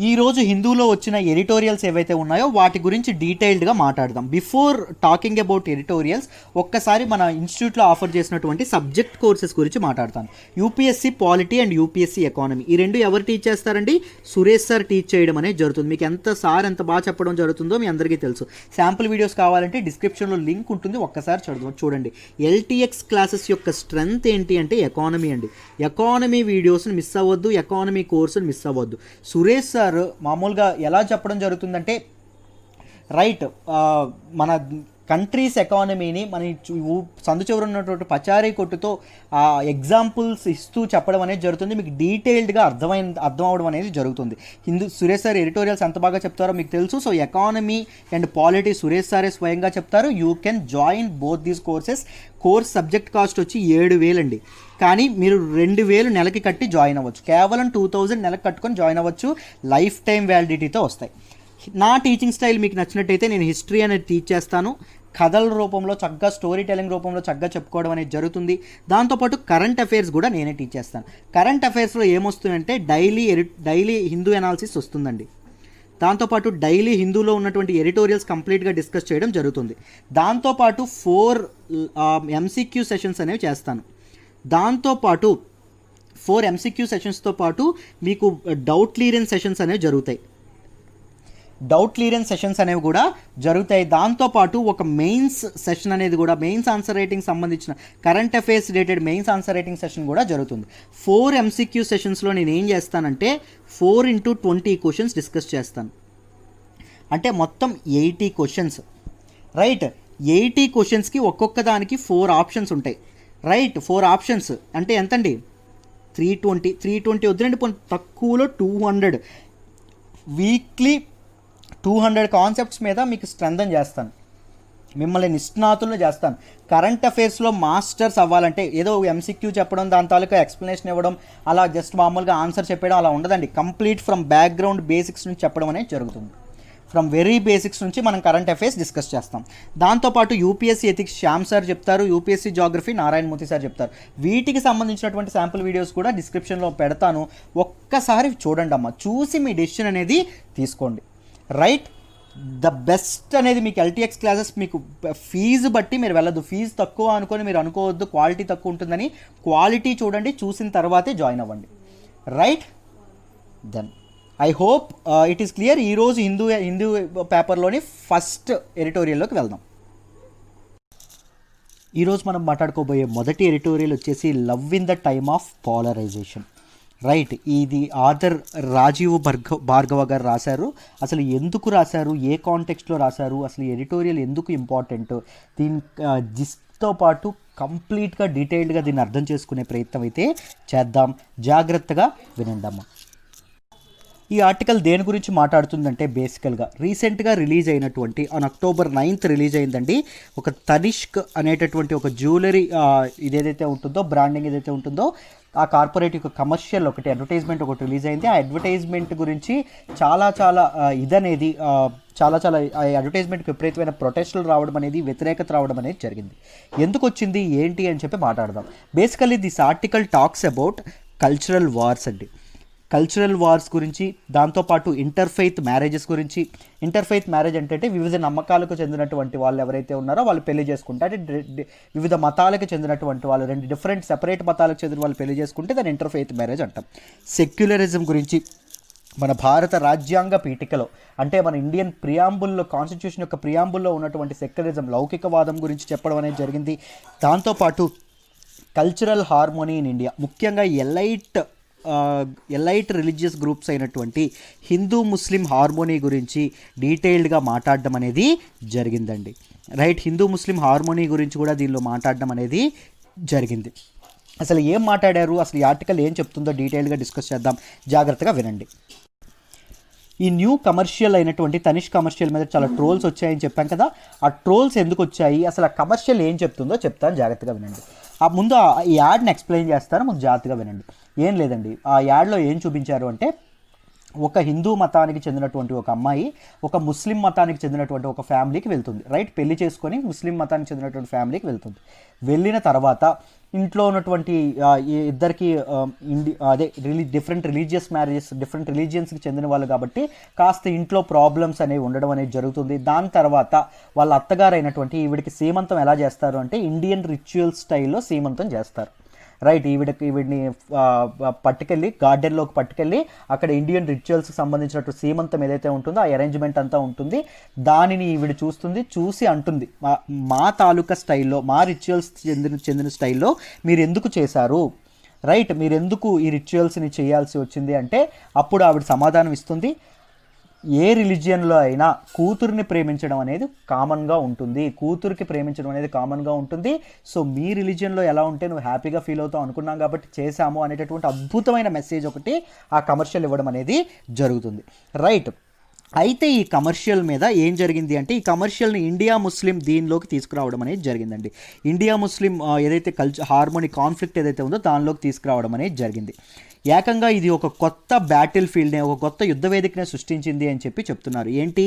ఈరోజు హిందూలో వచ్చిన ఎడిటోరియల్స్ ఏవైతే ఉన్నాయో వాటి గురించి డీటెయిల్డ్గా మాట్లాడదాం. బిఫోర్ టాకింగ్ అబౌట్ ఎడిటోరియల్స్ ఒక్కసారి మన ఇన్స్టిట్యూట్లో ఆఫర్ చేసినటువంటి సబ్జెక్ట్ కోర్సెస్ గురించి మాట్లాడతాను. UPSC polity and UPSC economy, ఈ రెండు ఎవరు టీచ్ చేస్తారండి? సురేష్ సార్ టీచ్ చేయడం అనేది జరుగుతుంది. మీకు ఎంత బాగా చెప్పడం జరుగుతుందో మీ అందరికీ తెలుసు. శాంపుల్ వీడియోస్ కావాలంటే డిస్క్రిప్షన్లో లింక్ ఉంటుంది, ఒక్కసారి చూడండి. ఎల్టీఎక్స్ క్లాసెస్ యొక్క స్ట్రెంగ్త్ ఏంటి అంటే ఎకానమీ అండి. ఎకానమీ వీడియోస్ని మిస్ అవ్వద్దు, ఎకానమీ కోర్సుని మిస్ అవ్వద్దు. సురేష్ సార్ మామూలుగా ఎలా చెప్పడం జరుగుతుందంటే రైట్ మన కంట్రీస్ ఎకానమీని మన సందు చివర ఉన్నటువంటి పచారీ కొట్టుతో ఎగ్జాంపుల్స్ ఇస్తూ చెప్పడం అనేది జరుగుతుంది. మీకు డీటెయిల్డ్గా అర్థం అవడం అనేది జరుగుతుంది. సురేష్ సార్ ఎడిటోరియల్స్ ఎంత బాగా చెప్తారో మీకు తెలుసు. So economy and polity Suresh సారే స్వయంగా చెప్తారు. You can join both these courses. Course subject cost వచ్చి 7,000 అండి. కానీ మీరు 2,000 నెలకి కట్టి జాయిన్ అవ్వచ్చు. కేవలం 2,000 నెలకు కట్టుకొని జాయిన్ అవ్వచ్చు. లైఫ్ టైం వ్యాలిడిటీతో వస్తాయి. నా టీచింగ్ స్టైల్ మీకు నచ్చినట్టయితే నేను హిస్టరీ అనేది టీచ్ చేస్తాను. కథల రూపంలో చక్కగా స్టోరీ టెలింగ్ రూపంలో చక్కగా చెప్పుకోవడం అనేది జరుగుతుంది. దాంతోపాటు కరెంట్ అఫైర్స్ కూడా నేనే టీచ్ చేస్తాను. కరెంట్ అఫైర్స్లో ఏమొస్తుందంటే డైలీ హిందూ అనాలిసిస్ వస్తుందండి. దాంతోపాటు డైలీ హిందూలో ఉన్నటువంటి ఎడిటోరియల్స్ కంప్లీట్గా డిస్కస్ చేయడం జరుగుతుంది. దాంతోపాటు 4 MCQ సెషన్స్ అనేవి చేస్తాను. దాంతోపాటు 4 MCQ సెషన్స్తో పాటు మీకు డౌట్ క్లియరెన్స్ సెషన్స్ అనేవి జరుగుతాయి. కూడా జరుగుతాయి. దాంతోపాటు ఒక మెయిన్స్ సెషన్ అనేది కూడా, మెయిన్స్ ఆన్సర్ రైటింగ్ సంబంధించిన current affairs related mains answer writing session కూడా జరుగుతుంది. 4 MCQ సెషన్స్లో నేను ఏం చేస్తానంటే 4x20 క్వశ్చన్స్ డిస్కస్ చేస్తాను. అంటే మొత్తం 80 క్వశ్చన్స్. రైట్, 80 క్వశ్చన్స్కి ఒక్కొక్క దానికి 4 ఆప్షన్స్ ఉంటాయి. రైట్, 4 ఆప్షన్స్ అంటే ఎంతండి? 320 వద్దులండి, తక్కువలో 200. వీక్లీ 200 కాన్సెప్ట్స్ మీద మీకు స్ట్రెంథన్ చేస్తాను, మిమ్మల్ని నిష్ణాతులను చేస్తాను. కరెంట్ అఫైర్స్లో మాస్టర్స్ అవ్వాలంటే ఏదో MCQ చెప్పడం, దాని తాలూకా ఎక్స్ప్లెనేషన్ ఇవ్వడం, అలా జస్ట్ మామూలుగా ఆన్సర్ చెప్పడం అలా ఉండదండి. కంప్లీట్ ఫ్రమ్ బ్యాక్గ్రౌండ్ బేసిక్స్ నుంచి చెప్పడం అనేది జరుగుతుంది. ఫ్రమ్ వెరీ బేసిక్స్ నుంచి మనం కరెంట్ అఫైర్స్ డిస్కస్ చేస్తాం. దాంతోపాటు యూపీఎస్సీ ఎథిక్స్ శ్యామ్ సార్ చెప్తారు, యూపీఎస్సీ జాగ్రఫీ నారాయణమూర్తి సార్ చెప్తారు. వీటికి సంబంధించినటువంటి శాంపుల్ వీడియోస్ కూడా డిస్క్రిప్షన్లో పెడతాను. ఒక్కసారి చూడండి అమ్మా, చూసి మీ డెసిషన్ అనేది తీసుకోండి. రైట్, ద బెస్ట్ అనేది మీకు ఎల్టీఎక్స్ క్లాసెస్ మీకు ఫీజు బట్టి మీరు వెళ్ళదు. ఫీజు తక్కువ అనుకొని మీరు అనుకోవద్దు క్వాలిటీ తక్కువ ఉంటుందని. క్వాలిటీ చూడండి, చూసిన తర్వాతే జాయిన్ అవ్వండి. Right, then I hope it is clear. ఈరోజు హిందూ పేపర్లోని ఫస్ట్ ఎడిటోరియల్లోకి వెళ్దాం. ఈరోజు మనం మాట్లాడుకోబోయే మొదటి ఎడిటోరియల్ వచ్చేసి love in the time of polarisation. Right, ఇది ఆథర్ రాజీవ్ భార్గవ గారు రాశారు. అసలు ఎందుకు రాశారు, ఏ కాంటెక్స్ట్లో రాశారు, అసలు ఎడిటోరియల్ ఎందుకు ఇంపార్టెంట్, దీని జిస్ట్తో పాటు కంప్లీట్గా డీటెయిల్డ్గా దీన్ని అర్థం చేసుకునే ప్రయత్నం అయితే చేద్దాం. జాగ్రత్తగా వినండమ్మా. ఈ ఆర్టికల్ దేని గురించి మాట్లాడుతుందంటే బేసికల్గా రీసెంట్గా రిలీజ్ అయినటువంటి October 9th రిలీజ్ అయిందండి. ఒక తనిష్క్ అనేటటువంటి ఒక జ్యువెలరీ ఇదేదైతే ఉంటుందో, బ్రాండింగ్ ఏదైతే ఉంటుందో, ఆ కార్పొరేట్ యొక్క కమర్షియల్ ఒకటి అడ్వర్టైజ్మెంట్ ఒకటి రిలీజ్ అయింది. ఆ అడ్వర్టైజ్మెంట్ గురించి చాలా ఇదనేది చాలా అడ్వర్టైజ్మెంట్కి విపరీతమైన ప్రొటెస్టులు రావడం అనేది, వ్యతిరేకత రావడం అనేది జరిగింది. ఎందుకు వచ్చింది ఏంటి అని చెప్పి మాట్లాడదాం. Basically this article talks about cultural wars అండి. కల్చరల్ వార్స్ గురించి, దాంతోపాటు ఇంటర్ఫెయిత్ మ్యారేజెస్ గురించి. ఇంటర్ఫెయిత్ మ్యారేజ్ అంటే వివిధ నమ్మకాలకు చెందినటువంటి వాళ్ళు ఎవరైతే ఉన్నారో వాళ్ళు పెళ్లి చేసుకుంటే, అంటే వివిధ మతాలకు చెందినటువంటి వాళ్ళు, 2 డిఫరెంట్ సెపరేట్ మతాలకు చెందిన వాళ్ళు పెళ్లి చేసుకుంటే దాన్ని ఇంటర్ఫెయిత్ మ్యారేజ్ అంటాం. సెక్యులరిజం గురించి, మన భారత రాజ్యాంగ పీఠికలో అంటే మన ఇండియన్ ప్రియాంబుల్లో, కాన్స్టిట్యూషన్ యొక్క ప్రియాంబుల్లో ఉన్నటువంటి సెక్యులరిజం, లౌకికవాదం గురించి చెప్పడం అనేది జరిగింది. దాంతోపాటు కల్చరల్ హార్మోనీ ఇన్ ఇండియా, ముఖ్యంగా ఎలైట్ రిలీజియస్ గ్రూప్స్ అయినటువంటి హిందూ ముస్లిం హార్మోనీ గురించి డీటెయిల్డ్గా మాట్లాడడం అనేది జరిగిందండి. రైట్, హిందూ ముస్లిం హార్మోనీ గురించి కూడా దీనిలో మాట్లాడడం అనేది జరిగింది. అసలు ఏం మాట్లాడారు, అసలు ఈ ఆర్టికల్ ఏం చెప్తుందో డీటెయిల్గా డిస్కస్ చేద్దాం. జాగ్రత్తగా వినండి. ఈ న్యూ కమర్షియల్ అయినటువంటి తనిష్ కమర్షియల్ మీద చాలా ట్రోల్స్ వచ్చాయని చెప్పాం కదా. ఆ ట్రోల్స్ ఎందుకు వచ్చాయి, అసలు ఆ కమర్షియల్ ఏం చెప్తుందో చెప్తాను, జాగ్రత్తగా వినండి. ముందు ఈ యాడ్ని ఎక్స్ప్లెయిన్ చేస్తాను, ముందు జాగ్రత్తగా వినండి. ఏం లేదండి, ఆ యాడ్లో ఏం చూపించారు అంటే ఒక హిందూ మతానికి చెందినటువంటి ఒక అమ్మాయి ఒక ముస్లిం మతానికి చెందినటువంటి ఒక ఫ్యామిలీకి వెళ్తుంది, రైట్, పెళ్లి చేసుకొని ముస్లిం మతానికి చెందినటువంటి ఫ్యామిలీకి వెళ్తుంది. వెళ్ళిన తర్వాత ఇంట్లో ఉన్నటువంటి ఈ ఇద్దరికి డిఫరెంట్ రిలీజియస్ మ్యారేజెస్, డిఫరెంట్ రిలీజియన్స్కి చెందిన వాళ్ళు కాబట్టి కాస్త ఇంట్లో ప్రాబ్లమ్స్ అనేవి ఉండడం అనేది జరుగుతుంది. దాని తర్వాత వాళ్ళ అత్తగారు అయినటువంటి ఈవిడికి సీమంతం ఎలా చేస్తారు అంటే ఇండియన్ రిచువల్ స్టైల్లో సీమంతం చేస్తారు, రైట్. ఈవిడిని పట్టుకెళ్ళి గార్డెన్లోకి పట్టుకెళ్ళి అక్కడ ఇండియన్ రిచువల్స్కి సంబంధించినట్టు సీమంతం ఏదైతే ఉంటుందో ఆ అరేంజ్మెంట్ అంతా ఉంటుంది. దానిని ఈవిడ చూస్తుంది, చూసి అంటుంది, మా తాలూకా స్టైల్లో, మా రిచువల్స్ చెందిన స్టైల్లో మీరు ఎందుకు చేశారు, రైట్, మీరు ఎందుకు ఈ రిచువల్స్ని చేయాల్సి వచ్చింది అంటే అప్పుడు ఆవిడ సమాధానం ఇస్తుంది, ఏ రిలీజియన్లో అయినా కూతుర్ని ప్రేమించడం అనేది కామన్గా ఉంటుంది, కూతురికి ప్రేమించడం అనేది కామన్గా ఉంటుంది. సో మీ రిలీజియన్లో ఎలా ఉంటే నువ్వు హ్యాపీగా ఫీల్ అవుతావు అనుకున్నాం కాబట్టి చేశాము అనేటటువంటి అద్భుతమైన మెసేజ్ ఒకటి ఆ కమర్షియల్ ఇవ్వడం అనేది జరుగుతుంది, రైట్. అయితే ఈ కమర్షియల్ మీద ఏం జరిగింది అంటే ఈ కమర్షియల్ని ఇండియా ముస్లిం దీనిలోకి తీసుకురావడం అనేది జరిగిందండి. ఇండియా ముస్లిం ఏదైతే హార్మోని కాన్ఫ్లిక్ట్ ఏదైతే ఉందో దానిలోకి తీసుకురావడం అనేది జరిగింది. ఏకంగా ఇది ఒక కొత్త బ్యాటిల్ ఫీల్డ్ని, ఒక కొత్త యుద్ధ వేదికనే సృష్టించింది అని చెప్పి చెప్తున్నారు. ఏంటి?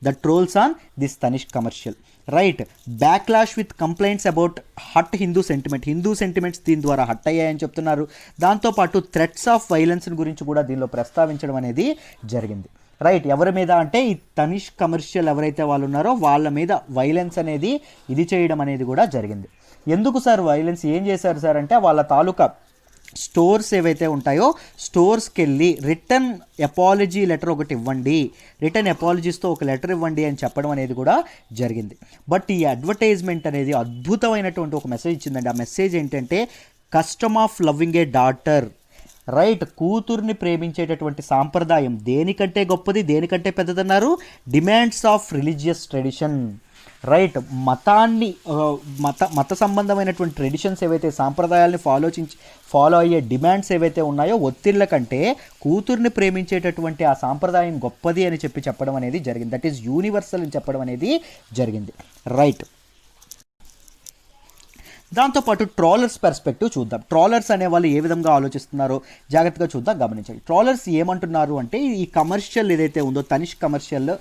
The trolls on this Tanishq commercial, right. Backlash with complaints about hurt Hindu sentiments దీని ద్వారా హట్ అయ్యాయని చెప్తున్నారు. దాంతోపాటు థ్రెట్స్ ఆఫ్ వైలెన్స్ గురించి కూడా దీనిలో ప్రస్తావించడం అనేది జరిగింది, రైట్. ఎవరి మీద అంటే ఈ తనిష్క్ కమర్షియల్ ఎవరైతే వాళ్ళు ఉన్నారో వాళ్ళ మీద వైలెన్స్ అనేది ఇది చేయడం అనేది కూడా జరిగింది. ఎందుకు సార్ వైలెన్స్, ఏం చేశారు సార్ అంటే వాళ్ళ తాలూకా స్టోర్స్ ఏవైతే ఉంటాయో స్టోర్స్కి వెళ్ళి రిటర్న్ అపాలజీ లెటర్ ఒకటి ఇవ్వండి, రిటర్న్ అపాలజీస్తో ఒక లెటర్ ఇవ్వండి అని చెప్పడం అనేది కూడా జరిగింది. బట్ ఈ అడ్వర్టైజ్మెంట్ అనేది అద్భుతమైనటువంటి ఒక మెసేజ్ ఇచ్చిందండి. ఆ మెసేజ్ ఏంటంటే custom of loving a daughter, right. కూతుర్ని ప్రేమించేటటువంటి సాంప్రదాయం దేనికంటే గొప్పది, దేనికంటే పెద్దదన్నారు? Demands of religious tradition, right. మతాన్ని మత సంబంధమైనటువంటి ట్రెడిషన్స్ ఏవైతే సాంప్రదాయాల్ని ఫాలో అయ్యే డిమాండ్స్ ఏవైతే ఉన్నాయో ఒత్తిళ్ళ కంటే కూతుర్ని ప్రేమించేటటువంటి ఆ సాంప్రదాయం గొప్పది అని చెప్పడం అనేది జరిగింది. దట్ ఈజ్ యూనివర్సల్ అని చెప్పడం అనేది జరిగింది, రైట్. దాంతోపాటు ట్రోలర్స్ పర్స్పెక్టివ్ చూద్దాం. ట్రోలర్స్ అనేవాళ్ళు ఏ విధంగా ఆలోచిస్తున్నారో జాగ్రత్తగా చూద్దాం, గమనించండి. ట్రోలర్స్ ఏమంటున్నారు అంటే ఈ కమర్షియల్ ఏదైతే ఉందో తనిష్క్ కమర్షియల్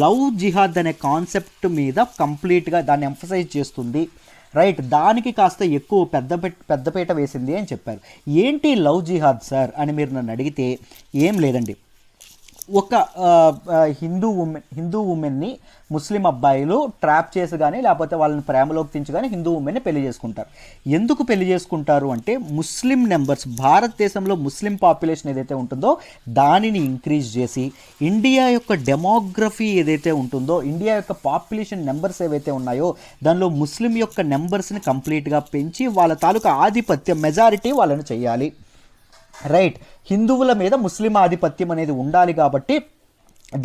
లవ్ జిహాద్ అనే కాన్సెప్ట్ మీద కంప్లీట్గా దాన్ని ఎంఫసైజ్ చేస్తుంది, రైట్. దానికి కాస్త ఎక్కువ పెద్దపీట వేసింది అని చెప్పారు. ఏంటి లవ్ జిహాద్ సార్ అని మీరు నన్ను అడిగితే ఏం లేదండి. ఒక హిందూ ఉమెన్ని ముస్లిం అబ్బాయిలు ట్రాప్ చేసి కానీ లేకపోతే వాళ్ళని ప్రేమలోకి తెంచి కానీ హిందూ ఉమెన్ని పెళ్లి చేసుకుంటారు. ఎందుకు పెళ్లి చేసుకుంటారు అంటే ముస్లిం నెంబర్స్, భారతదేశంలో ముస్లిం పాపులేషన్ ఏదైతే ఉంటుందో దానిని ఇంక్రీజ్ చేసి ఇండియా యొక్క డెమోగ్రఫీ ఏదైతే ఉంటుందో, ఇండియా యొక్క పాపులేషన్ నెంబర్స్ ఏవైతే ఉన్నాయో దానిలో ముస్లిం యొక్క నెంబర్స్ని కంప్లీట్గా పెంచి వాళ్ళ తాలూకా ఆధిపత్యం, మెజారిటీ వాళ్ళని చేయాలి, రైట్. హిందువుల మీద ముస్లిం ఆధిపత్యం అనేది ఉండాలి కాబట్టి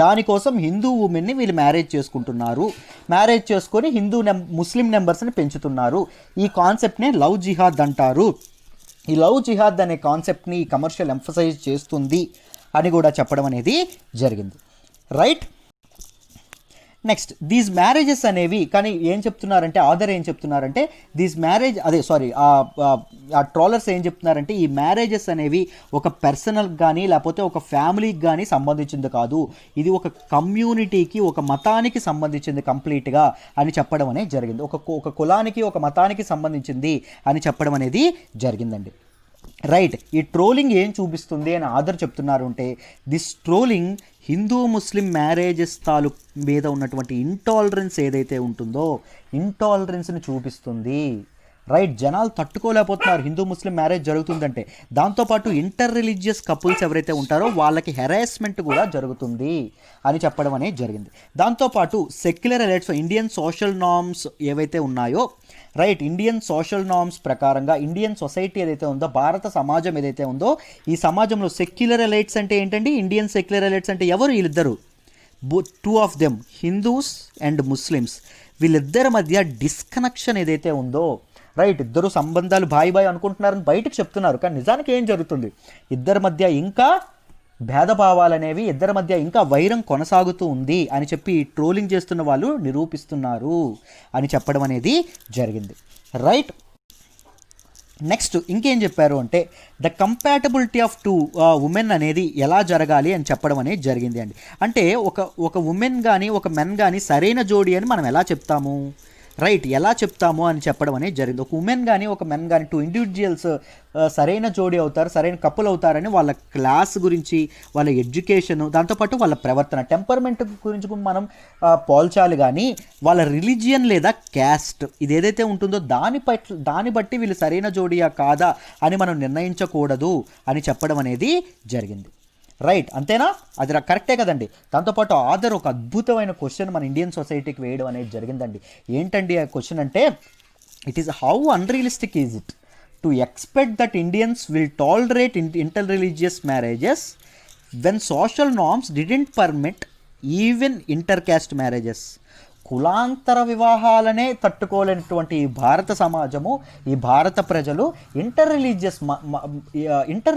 దానికోసం హిందూ ఉమెన్ని వీళ్ళు మ్యారేజ్ చేసుకుంటున్నారు, మ్యారేజ్ చేసుకొని ముస్లిం నెంబర్స్ని పెంచుతున్నారు. ఈ కాన్సెప్ట్ని లవ్ జిహాద్ అంటారు. ఈ లవ్ జిహాద్ అనే కాన్సెప్ట్ని కమర్షియల్ ఎంఫసైజ్ చేస్తుంది అని కూడా చెప్పడం అనేది జరిగింది, రైట్. నెక్స్ట్ దీస్ మ్యారేజెస్ అనేవి కానీ ఏం చెప్తున్నారంటే ఆథర్ ఏం చెప్తున్నారంటే ఆ ట్రోలర్స్ ఏం చెప్తున్నారంటే ఈ మ్యారేజెస్ అనేవి ఒక పర్సనల్కి కానీ లేకపోతే ఒక ఫ్యామిలీకి కానీ సంబంధించింది కాదు, ఇది ఒక కమ్యూనిటీకి, ఒక మతానికి సంబంధించింది కంప్లీట్గా అని చెప్పడం అనేది జరిగింది. ఒక కులానికి, ఒక మతానికి సంబంధించింది అని చెప్పడం అనేది జరిగిందండి, రైట్. ఈ ట్రోలింగ్ ఏం చూపిస్తుంది అని ఆథర్ చెప్తున్నారు అంటే this trolling Hindu Muslim marriages మీద ఉన్నటువంటి ఇంటాలరెన్స్ ఏదైతే ఉంటుందో ఇంటాలరెన్స్ని చూపిస్తుంది, రైట్. జనాలు తట్టుకోలేకపోతున్నారు హిందూ ముస్లిం మ్యారేజ్ జరుగుతుందంటే. దాంతోపాటు ఇంటర్ రిలీజియస్ కపుల్స్ ఎవరైతే ఉంటారో వాళ్ళకి హెరాస్మెంట్ కూడా జరుగుతుంది అని చెప్పడం అనేది జరిగింది. దాంతోపాటు secular elites, Indian social norms ఏవైతే ఉన్నాయో, రైట్, ఇండియన్ సోషల్ నార్మ్స్ ప్రకారంగా ఇండియన్ సొసైటీ ఏదైతే ఉందో, భారత సమాజం ఏదైతే ఉందో ఈ సమాజంలో సెక్యులర్ ఎలైట్స్ అంటే ఏంటండి? ఇండియన్ సెక్యులర్ ఎలైట్స్ అంటే ఎవరు? వీళ్ళిద్దరు, two of them, Hindus and Muslims. వీళ్ళిద్దరి మధ్య డిస్కనెక్షన్ ఏదైతే ఉందో, రైట్, ఇద్దరు సంబంధాలు బాయ్ అనుకుంటున్నారని బయటకు చెప్తున్నారు కానీ నిజానికి ఏం జరుగుతుంది? ఇద్దరి మధ్య ఇంకా భేదభావాలనేవి, ఇద్దరి మధ్య ఇంకా వైరం కొనసాగుతూ ఉంది అని చెప్పి ట్రోలింగ్ చేస్తున్న వాళ్ళు నిరూపిస్తున్నారు అని చెప్పడం అనేది జరిగింది, రైట్. నెక్స్ట్ ఇంకేం చెప్పారు అంటే the compatibility of two women అనేది ఎలా జరగాలి అని చెప్పడం అనేది జరిగింది అండి. అంటే ఒక ఉమెన్ కానీ ఒక మెన్ కానీ సరైన జోడి అని మనం ఎలా చెప్తాము, రైట్, ఎలా చెప్తాము అని చెప్పడం అనేది జరిగింది. ఒక ఉమెన్ కానీ ఒక మెన్ కానీ టూ ఇండివిజువల్స్ సరైన జోడి అవుతారు, సరైన కపుల్ అవుతారని వాళ్ళ క్లాస్ గురించి, వాళ్ళ ఎడ్యుకేషన్, దాంతోపాటు వాళ్ళ ప్రవర్తన, టెంపర్మెంట్ గురించి మనం పోల్చాలి. కానీ వాళ్ళ రిలీజియన్ లేదా క్యాస్ట్ ఇది ఏదైతే ఉంటుందో దాన్ని బట్టి వీళ్ళు సరైన జోడియా కాదా అని మనం నిర్ణయించకూడదు అని చెప్పడం అనేది జరిగింది. రైట్, అంతేనా? అది కరెక్టే కదండి. దాంతోపాటు ఆథర్ ఒక అద్భుతమైన క్వశ్చన్ మన ఇండియన్ సొసైటీకి వేయడం అనేది జరిగిందండి. ఏంటండి ఆ క్వశ్చన్ అంటే, it is how unrealistic is it to expect that Indians will tolerate inter religious marriages when social norms didn't permit even inter caste marriages. కులాంతర వివాహాలనే తట్టుకోలేనటువంటి ఈ భారత సమాజము, ఈ భారత ప్రజలు ఇంటర్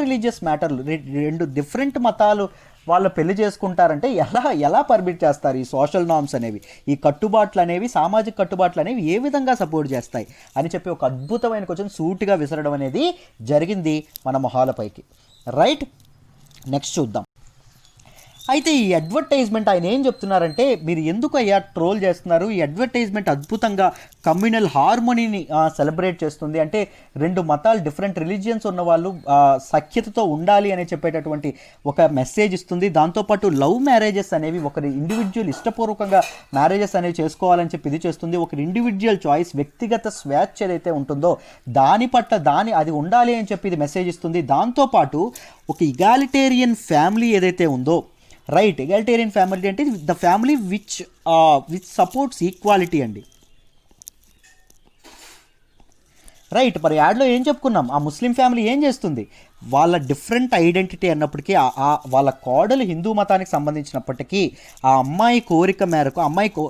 రిలీజియస్ మ్యాటర్లు, రెండు డిఫరెంట్ మతాలు వాళ్ళు పెళ్లి చేసుకుంటారంటే ఎలా పర్మిట్ చేస్తారు? ఈ సోషల్ నార్మ్స్ అనేవి, ఈ కట్టుబాట్లు అనేవి, సామాజిక కట్టుబాట్లు అనేవి ఏ విధంగా సపోర్ట్ చేస్తాయి అని చెప్పి ఒక అద్భుతమైన క్వశ్చన్ సూటిగా విసరడం అనేది జరిగింది మన మొహాలపైకి. రైట్, నెక్స్ట్ చూద్దాం. అయితే ఈ అడ్వర్టైజ్మెంట్ ఆయన ఏం చెప్తున్నారంటే, మీరు ఎందుకు అయ్యా ట్రోల్ చేస్తున్నారు? ఈ అడ్వర్టైజ్మెంట్ అద్భుతంగా కమ్యూనల్ హార్మోనీని సెలబ్రేట్ చేస్తుంది. అంటే రెండు మతాలు, డిఫరెంట్ రిలీజియన్స్ ఉన్న వాళ్ళు సఖ్యతతో ఉండాలి అని చెప్పేటటువంటి ఒక మెసేజ్ ఇస్తుంది. దాంతోపాటు లవ్ మ్యారేజెస్ అనేవి ఒకరి ఇండివిజువల్ ఇష్టపూర్వకంగా మ్యారేజెస్ అనేవి చేసుకోవాలని చెప్పి ఇది చేస్తుంది. ఒకరి ఇండివిజువల్ చాయిస్, వ్యక్తిగత స్వేచ్ఛ ఏదైతే ఉంటుందో దాని పట్ల అది ఉండాలి అని చెప్పి ఇది మెసేజ్ ఇస్తుంది. దాంతోపాటు ఒక ఇగాలిటేరియన్ ఫ్యామిలీ ఏదైతే ఉందో, రైట్, ఎగాలిటేరియన్ ఫ్యామిలీ అంటే the family which supports equality అండి. రైట్, మరి యాడ్లో ఏం చెప్పుకున్నాం? ఆ ముస్లిం ఫ్యామిలీ ఏం చేస్తుంది? వాళ్ళ డిఫరెంట్ ఐడెంటిటీ అన్నప్పటికీ, వాళ్ళ కోడలు హిందూ మతానికి సంబంధించినప్పటికీ ఆ అమ్మాయి కోరిక మేరకు,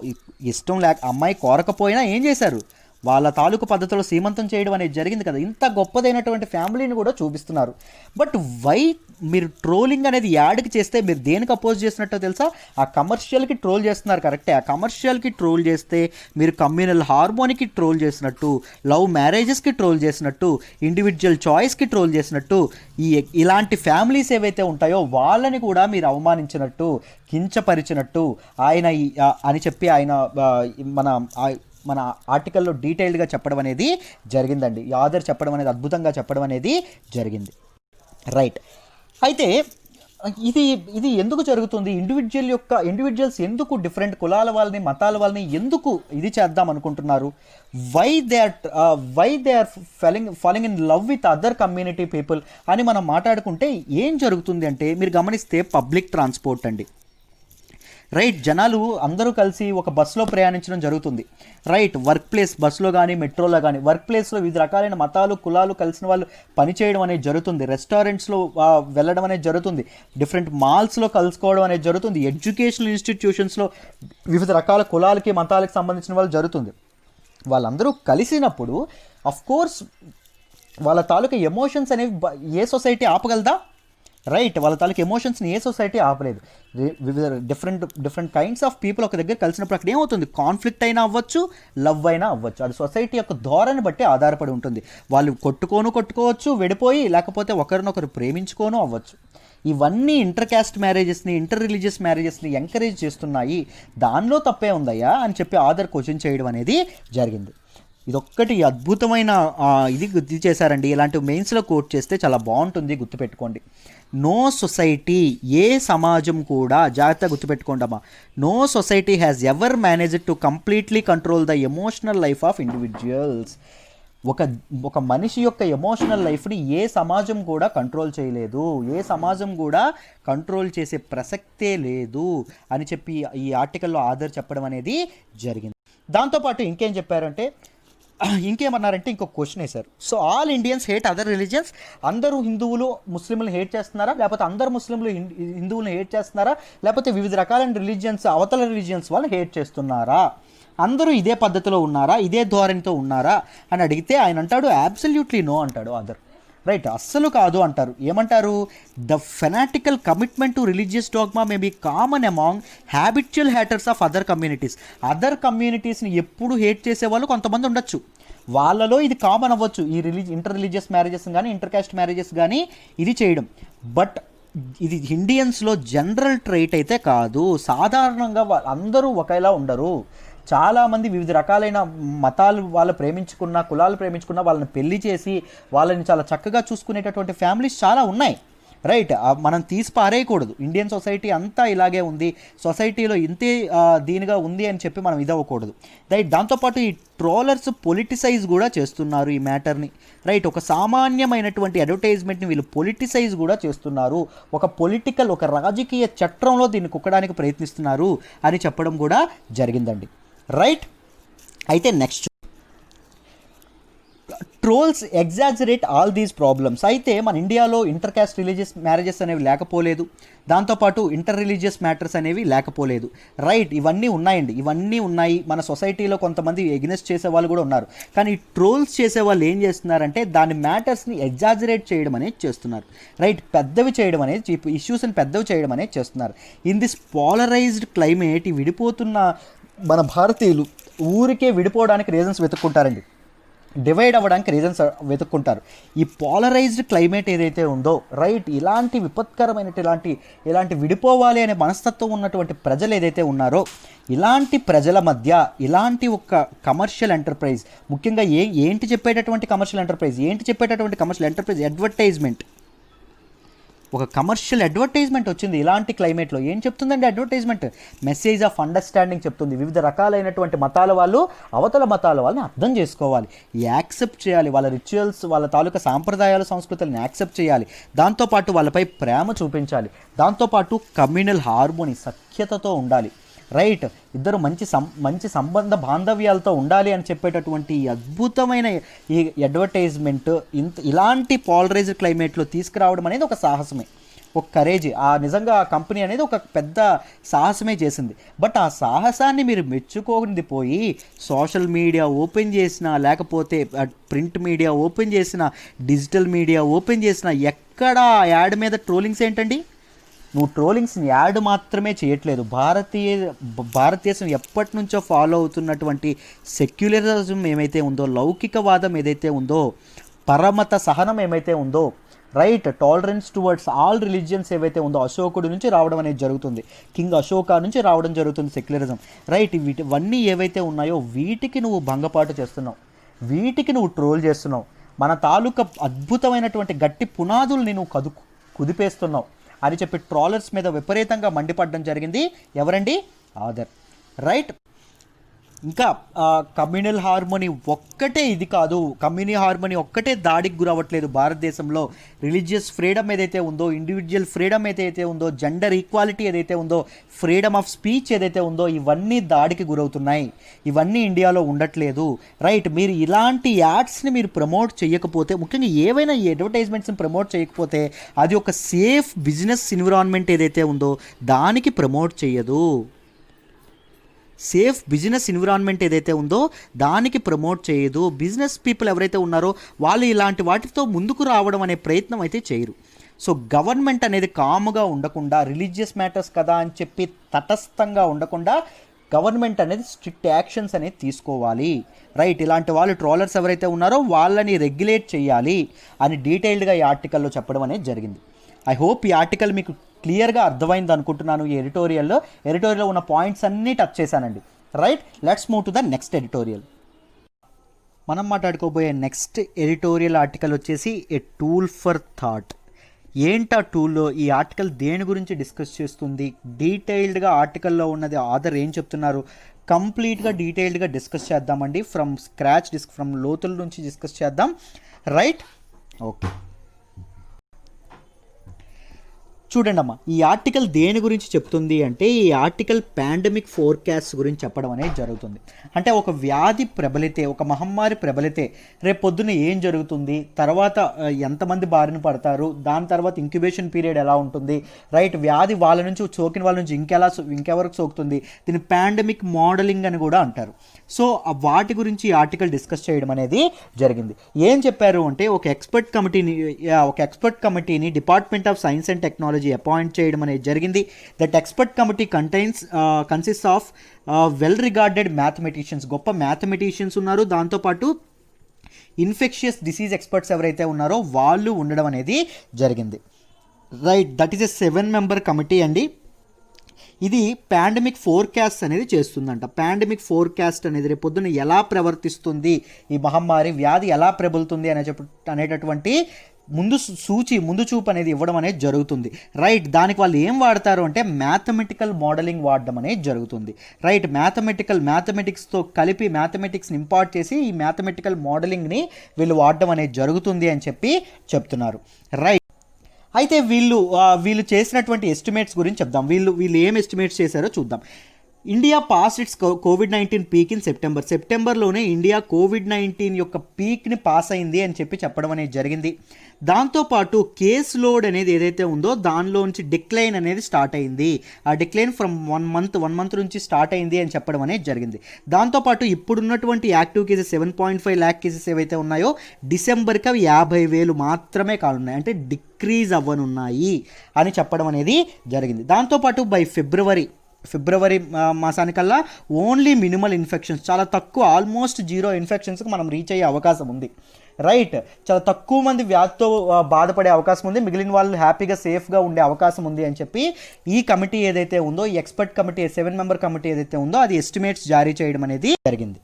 ఇష్టం లేక అమ్మాయి కోరకపోయినా ఏం చేశారు? వాళ్ళ తాలూకు పద్ధతిలో సీమంతం చేయడం అనేది జరిగింది కదా. ఇంత గొప్పదైనటువంటి ఫ్యామిలీని కూడా చూపిస్తున్నారు. బట్ వై మీరు ట్రోలింగ్ అనేది యాడ్కి చేస్తే మీరు దేనికి అపోజ్ చేసినట్టో తెలుసా? ఆ కమర్షియల్కి ట్రోల్ చేస్తున్నారు, కరెక్టే. ఆ కమర్షియల్కి ట్రోల్ చేస్తే మీరు కమ్యూనల్ హార్మోనికి ట్రోల్ చేసినట్టు, లవ్ మ్యారేజెస్కి ట్రోల్ చేసినట్టు, ఇండివిజువల్ చాయిస్కి ట్రోల్ చేసినట్టు, ఇలాంటి ఫ్యామిలీస్ ఏవైతే ఉంటాయో వాళ్ళని కూడా మీరు అవమానించినట్టు, కించపరిచినట్టు ఆయన అని చెప్పి ఆయన మన ఆర్టికల్లో డీటెయిల్డ్గా చెప్పడం అనేది జరిగిందండి. ఈ ఆథర్ చెప్పడం అనేది, అద్భుతంగా చెప్పడం అనేది జరిగింది. రైట్, అయితే ఇది ఎందుకు జరుగుతుంది? ఇండివిజువల్స్ ఎందుకు డిఫరెంట్ కులాల వాళ్ళని, మతాల వాళ్ళని ఎందుకు ఇది చేద్దాం అనుకుంటున్నారు? Why they are falling in love with other community people అని మనం మాట్లాడుకుంటే ఏం జరుగుతుంది అంటే, మీరు గమనిస్తే పబ్లిక్ ట్రాన్స్పోర్ట్ అండి. రైట్, జనాలు అందరూ కలిసి ఒక బస్సులో ప్రయాణించడం జరుగుతుంది. రైట్, వర్క్ ప్లేస్ బస్సులో కానీ మెట్రోలో కానీ, వర్క్ ప్లేస్లో వివిధ రకాలైన మతాలు, కులాలు కలిసిన వాళ్ళు పనిచేయడం అనేది జరుగుతుంది. రెస్టారెంట్స్లో వెళ్ళడం అనేది జరుగుతుంది. డిఫరెంట్ మాల్స్లో కలుసుకోవడం అనేది జరుగుతుంది. ఎడ్యుకేషనల్ ఇన్స్టిట్యూషన్స్లో వివిధ రకాల కులాలకి, మతాలకు సంబంధించిన వాళ్ళు జరుగుతుంది. వాళ్ళందరూ కలిసినప్పుడు అఫ్కోర్స్ వాళ్ళ తాలూకా ఎమోషన్స్ అనేవి ఏ సొసైటీ ఆపగలదా? రైట్, వాళ్ళ తాలూకు ఎమోషన్స్ని ఏ సొసైటీ ఆపలేదు. వివిధ డిఫరెంట్ కైండ్స్ ఆఫ్ పీపుల్ ఒక దగ్గర కలిసినప్పుడు అక్కడ ఏమవుతుంది? కాన్ఫ్లిక్ట్ అయినా అవ్వచ్చు, లవ్ అయినా అవ్వచ్చు. అది సొసైటీ యొక్క ధోరణి బట్టి ఆధారపడి ఉంటుంది. వాళ్ళు కొట్టుకోవచ్చు, విడిపోయి, లేకపోతే ఒకరినొకరు ప్రేమించుకోను అవ్వచ్చు. ఇవన్నీ ఇంటర్ క్యాస్ట్ మ్యారేజెస్ని, ఇంటర్ రిలీజియస్ మ్యారేజెస్ని ఎంకరేజ్ చేస్తున్నాయి. దానిలో తప్పే ఉందయ్యా అని చెప్పి ఆథర్ క్వశ్చన్ చేయడం అనేది జరిగింది. ఇదొక్కటి అద్భుతమైన ఇది గుర్తు చేశారండి. ఇలాంటి మెయిన్స్లో కోట్ చేస్తే చాలా బాగుంటుంది, గుర్తుపెట్టుకోండి. నో సొసైటీ, ఏ సమాజం కూడా, జాగ్రత్తగా గుర్తుపెట్టుకోండి అమ్మా, no society has ever managed to completely control the emotional life of individuals. ఒక మనిషి యొక్క ఎమోషనల్ లైఫ్ని ఏ సమాజం కూడా కంట్రోల్ చేయలేదు, ఏ సమాజం కూడా కంట్రోల్ చేసే ప్రసక్తే లేదు అని చెప్పి ఈ ఆర్టికల్లో ఆథర్ చెప్పడం అనేది జరిగింది. దాంతోపాటు ఇంకేమన్నారంటే ఇంకొక క్వశ్చన్ వేశారు. So all Indians hate other religions, అందరూ హిందువులు ముస్లింలు హేట్ చేస్తున్నారా, లేకపోతే అందరు ముస్లింలు హిందువులను హేట్ చేస్తున్నారా, లేకపోతే వివిధ రకాలైన రిలీజియన్స్, అవతల రిలీజియన్స్ వాళ్ళు హేట్ చేస్తున్నారా, అందరూ ఇదే పద్ధతిలో ఉన్నారా, ఇదే ధోరణితో ఉన్నారా అని అడిగితే ఆయన అంటాడు అబ్సల్యూట్లీ నో అంటాడు ఆథర్. రైట్, అస్సలు కాదు అంటారు. ఏమంటారు? The fanatical commitment to religious dogma may be common among habitual haters of other communities. Other కమ్యూనిటీస్ని ఎప్పుడు హేట్ చేసేవాళ్ళు కొంతమంది ఉండొచ్చు. వాళ్ళలో ఇది కామన్ అవ్వచ్చు, ఈ ఇంటర్ రిలీజియస్ మ్యారేజెస్ కానీ ఇంటర్ కాస్ట్ మ్యారేజెస్ కానీ ఇది చేయడం. బట్ ఇది ఇండియన్స్లో జనరల్ ట్రైట్ అయితే కాదు. సాధారణంగా అందరూ ఒకేలా ఉండరు. చాలామంది వివిధ రకాలైన మతాలు వాళ్ళు ప్రేమించుకున్న, కులాలు ప్రేమించుకున్న, వాళ్ళని పెళ్లి చేసి వాళ్ళని చాలా చక్కగా చూసుకునేటటువంటి ఫ్యామిలీస్ చాలా ఉన్నాయి. రైట్, మనం తీసి పారేయకూడదు. ఇండియన్ సొసైటీ అంతా ఇలాగే ఉంది, సొసైటీలో ఇంతే దీనిగా ఉంది అని చెప్పి మనం ఇదవ్వకూడదు. రైట్, దాంతోపాటు ఈ ట్రోలర్స్ పొలిటిసైజ్ కూడా చేస్తున్నారు ఈ మ్యాటర్ని. రైట్, ఒక సామాన్యమైనటువంటి అడ్వర్టైజ్మెంట్ని వీళ్ళు పొలిటిసైజ్ కూడా చేస్తున్నారు. ఒక రాజకీయ చట్రంలో దీన్ని కుక్కడానికి ప్రయత్నిస్తున్నారు అని చెప్పడం కూడా జరిగిందండి. రైట్, అయితే next trolls exaggerate all these problems. అయితే మన ఇండియాలో ఇంటర్ కాస్ట్ రిలీజియస్ మ్యారేజెస్ అనేవి లేకపోలేదు, దాంతోపాటు ఇంటర్ రిలీజియస్ మ్యాటర్స్ అనేవి లేకపోలేదు. రైట్, ఇవన్నీ ఉన్నాయండి, ఇవన్నీ ఉన్నాయి. మన సొసైటీలో కొంతమంది ఎగ్నెస్ట్ చేసే వాళ్ళు కూడా ఉన్నారు. కానీ ట్రోల్స్ చేసే వాళ్ళు ఏం చేస్తున్నారంటే దాని మ్యాటర్స్ని ఎగ్జాజరేట్ చేయడం అనేది చేస్తున్నారు. రైట్, పెద్దవి చేయడం అనేది, ఇష్యూస్ని పెద్దవి చేయడం అనేది చేస్తున్నారు. ఇన్ దిస్ పోలరైజ్డ్ క్లైమేట్, ఈ విడిపోతున్న మన భారతీయులు ఊరికే విడిపోవడానికి రీజన్స్ వెతుక్కుంటారండి, డివైడ్ అవ్వడానికి రీజన్స్ వెతుక్కుంటారు. ఈ పోలరైజ్డ్ క్లైమేట్ ఏదైతే ఉందో, రైట్, ఇలాంటి విపత్కరమైన ఇలాంటి విడిపోవాలి అనే మనస్తత్వం ఉన్నటువంటి ప్రజలు ఏదైతే ఉన్నారో, ఇలాంటి ప్రజల మధ్య ఇలాంటి ఒక కమర్షియల్ ఎంటర్ప్రైజ్, ముఖ్యంగా ఏంటి చెప్పేటటువంటి కమర్షియల్ ఎంటర్ప్రైజ్ అడ్వర్టైజ్మెంట్. ఒక కమర్షియల్ అడ్వర్టైజ్మెంట్ వచ్చింది ఇలాంటి క్లైమేట్లో. ఏం చెప్తుందండి అడ్వర్టైజ్మెంట్? మెసేజ్ ఆఫ్ అండర్స్టాండింగ్ చెప్తుంది. వివిధ రకాలైనటువంటి మతాల వాళ్ళు అవతల మతాల వాళ్ళని అర్థం చేసుకోవాలి, యాక్సెప్ట్ చేయాలి, వాళ్ళ రిచువల్స్, వాళ్ళ తాలూకా సాంప్రదాయాలు, సంస్కృతులను యాక్సెప్ట్ చేయాలి, దాంతోపాటు వాళ్ళపై ప్రేమ చూపించాలి, దాంతోపాటు కమ్యూనల్ హార్మోనీ, సఖ్యతతో ఉండాలి. రైట్, ఇద్దరు మంచి సంబంధ బాంధవ్యాలతో ఉండాలి అని చెప్పేటటువంటి అద్భుతమైన ఈ అడ్వర్టైజ్మెంట్ ఇలాంటి పోలరైజ్డ్ క్లైమేట్లో తీసుకురావడం అనేది ఒక సాహసమే, ఒక కరేజ్. నిజంగా ఆ కంపెనీ అనేది ఒక పెద్ద సాహసమే చేసింది. బట్ ఆ సాహసాన్ని మీరు మెచ్చుకోనిది పోయి సోషల్ మీడియా ఓపెన్ చేసినా, లేకపోతే ప్రింట్ మీడియా ఓపెన్ చేసినా, డిజిటల్ మీడియా ఓపెన్ చేసినా, ఎక్కడ యాడ్ మీద ట్రోలింగ్స్ ఏంటండి? నువ్వు ట్రోలింగ్స్ని యాడ్ మాత్రమే చేయట్లేదు. భారతదేశం ఎప్పటి నుంచో ఫాలో అవుతున్నటువంటి సెక్యులరిజం ఏమైతే ఉందో, లౌకికవాదం ఏదైతే ఉందో, పరమత సహనం ఏమైతే ఉందో, right, tolerance towards all religions ఏవైతే ఉందో, అశోకుడి నుంచి రావడం అనేది జరుగుతుంది, కింగ్ అశోక నుంచి రావడం జరుగుతుంది సెక్యులరిజం. రైట్, ఇవన్నీ ఏవైతే ఉన్నాయో వీటికి నువ్వు భంగపాటు చేస్తున్నావు, వీటికి నువ్వు ట్రోల్ చేస్తున్నావు, మన తాలూకా అద్భుతమైనటువంటి గట్టి పునాదుల్ని నువ్వు కుదిపేస్తున్నావు అని చెప్పి ట్రోలర్స్ మీద విపరీతంగా మండిపడడం జరిగింది. ఎవరండి? ఆదర్. రైట్, ఇంకా కమ్యూనల్ హార్మోనీ ఒక్కటే ఇది కాదు, కమ్యూనల్ హార్మోనీ ఒక్కటే దాడికి గురవ్వట్లేదు భారతదేశంలో. రిలీజియస్ ఫ్రీడమ్ ఏదైతే ఉందో, ఇండివిజువల్ ఫ్రీడమ్ ఏదైతే ఉందో, జెండర్ ఈక్వాలిటీ ఏదైతే ఉందో, ఫ్రీడమ్ ఆఫ్ స్పీచ్ ఏదైతే ఉందో, ఇవన్నీ దాడికి గురవుతున్నాయి, ఇవన్నీ ఇండియాలో ఉండట్లేదు. రైట్, మీరు ఇలాంటి యాడ్స్ని మీరు ప్రమోట్ చేయకపోతే, ముఖ్యంగా ఏవైనా ఈ అడ్వర్టైజ్మెంట్స్ని ప్రమోట్ చేయకపోతే అది ఒక సేఫ్ బిజినెస్ ఎన్విరాన్మెంట్ ఏదైతే ఉందో దానికి ప్రమోట్ చేయదు. సేఫ్ బిజినెస్ ఎన్విరాన్మెంట్ ఏదైతే ఉందో దానికి ప్రమోట్ చేయదు. బిజినెస్ పీపుల్ ఎవరైతే ఉన్నారో వాళ్ళు ఇలాంటి వాటితో ముందుకు రావడం అనే ప్రయత్నం అయితే చేయరు. సో గవర్నమెంట్ అనేది కాముగా ఉండకుండా, రిలీజియస్ మ్యాటర్స్ కదా అని చెప్పి తటస్థంగా ఉండకుండా గవర్నమెంట్ అనేది స్ట్రిక్ట్ యాక్షన్స్ అనేది తీసుకోవాలి. రైట్, ఇలాంటి వాళ్ళు ట్రోలర్స్ ఎవరైతే ఉన్నారో వాళ్ళని రెగ్యులేట్ చేయాలి అని డీటెయిల్డ్గా ఈ ఆర్టికల్లో చెప్పడం అనేది జరిగింది. ఐ హోప్ ఈ ఆర్టికల్ మీకు క్లియర్గా అర్థమైంది అనుకుంటున్నాను. ఈ ఎడిటోరియల్లో ఉన్న పాయింట్స్ అన్నీ టచ్ చేశానండి. Right, let's move to the next editorial. మనం మాట్లాడుకోబోయే నెక్స్ట్ ఎడిటోరియల్ ఆర్టికల్ వచ్చేసి ఏ టూల్ ఫర్ థాట్. ఏంటా టూల్లో ఈ ఆర్టికల్ దేని గురించి డిస్కస్ చేస్తుంది, డీటెయిల్డ్గా ఆర్టికల్లో ఉన్నది ఆథర్ ఏం చెప్తున్నారు, కంప్లీట్గా డీటెయిల్డ్గా డిస్కస్ చేద్దామండి. ఫ్రమ్ లోతుల నుంచి డిస్కస్ చేద్దాం. రైట్, ఓకే, చూడండి అమ్మా, ఈ ఆర్టికల్ దేని గురించి చెప్తుంది అంటే, ఈ ఆర్టికల్ పాండమిక్ ఫోర్కాస్ట్ గురించి చెప్పడం అనేది జరుగుతుంది. అంటే ఒక వ్యాధి ప్రబలితే, ఒక మహమ్మారి ప్రబలితే రేపు పొద్దున్న ఏం జరుగుతుంది, తర్వాత ఎంతమంది బారిన పడతారు, దాని తర్వాత ఇంక్యుబేషన్ పీరియడ్ ఎలా ఉంటుంది, రైట్, వ్యాధి వాళ్ళ నుంచి సోకిన వాళ్ళ నుంచి ఇంకెవరికి సోకుతుంది, దీన్ని పాండమిక్ మోడలింగ్ అని కూడా అంటారు. సో వాటి గురించి ఈ ఆర్టికల్ డిస్కస్ చేయడం అనేది జరిగింది. ఏం చెప్పారు అంటే, ఒక ఎక్స్పర్ట్ కమిటీని department of science and technology appoint చేయడం అనేది జరిగింది. That expert committee consist of well regarded mathematicians, గొప్ప మ్యాథమెటిషియన్స్ ఉన్నారు, దాంతోపాటు ఇన్ఫెక్షియస్ డిసీజ్ ఎక్స్పర్ట్స్ ఎవరైతే ఉన్నారో వాళ్ళు ఉండడం అనేది జరిగింది. Right, that is a 7 member committee అండి. ఇది పాండమిక్ ఫోర్కాస్ట్ అనేది చేస్తుందంట. పాండమిక్ ఫోర్కాస్ట్ అనేది రేపు పొద్దున ఎలా ప్రవర్తిస్తుంది, ఈ మహమ్మారి వ్యాధి ఎలా ప్రబలుతుంది అనేటటువంటి ముందు చూపు అనేది ఇవ్వడం అనేది జరుగుతుంది. రైట్, దానికి వాళ్ళు ఏం వాడతారు అంటే మ్యాథమెటికల్ మోడలింగ్ వాడడం అనేది జరుగుతుంది. రైట్, మ్యాథమెటిక్స్తో కలిపి మ్యాథమెటిక్స్ని ఇంపార్ట్ చేసి ఈ మ్యాథమెటికల్ మోడలింగ్ని వీళ్ళు వాడడం అనేది జరుగుతుంది అని చెప్పి చెప్తున్నారు. రైట్, అయితే వీళ్ళు చేసినటువంటి ఎస్టిమేట్స్ గురించి చెప్దాం. వీళ్ళు ఏం ఎస్టిమేట్స్ చేశారో చూద్దాం. India pass its COVID-19 peak in సెప్టెంబర్లోనే ఇండియా COVID-19 యొక్క పీక్ని పాస్ అయింది అని చెప్పడం అనేది జరిగింది. దాంతోపాటు కేస్ లోడ్ అనేది ఏదైతే ఉందో దానిలోంచి డిక్లైన్ అనేది స్టార్ట్ అయింది. ఆ డిక్లైన్ ఫ్రమ్ 1 మంత్ నుంచి స్టార్ట్ అయింది అని చెప్పడం అనేది జరిగింది. దాంతోపాటు ఇప్పుడున్నటువంటి యాక్టివ్ కేసెస్ 7.5 ల్యాక్ కేసెస్ ఏవైతే ఉన్నాయో డిసెంబర్కి అవి 50,000 మాత్రమే కానున్నాయి, అంటే డిక్రీజ్ అవ్వనున్నాయి అని చెప్పడం అనేది జరిగింది. దాంతోపాటు బై ఫిబ్రవరి మాసానికల్లా ఓన్లీ మినిమల్ ఇన్ఫెక్షన్స్, చాలా తక్కువ, ఆల్మోస్ట్ 0 ఇన్ఫెక్షన్స్కి మనం రీచ్ అయ్యే అవకాశం ఉంది. రైట్, చాలా తక్కువ మంది వ్యాధితో బాధపడే అవకాశం ఉంది, మిగిలిన వాళ్ళు హ్యాపీగా సేఫ్గా ఉండే అవకాశం ఉంది అని చెప్పి ఈ కమిటీ ఏదైతే ఉందో, ఈ ఎక్స్పర్ట్ కమిటీ 7 మెంబర్ కమిటీ ఏదైతే ఉందో అది ఎస్టిమేట్స్ జారీ చేయడం అనేది జరిగింది.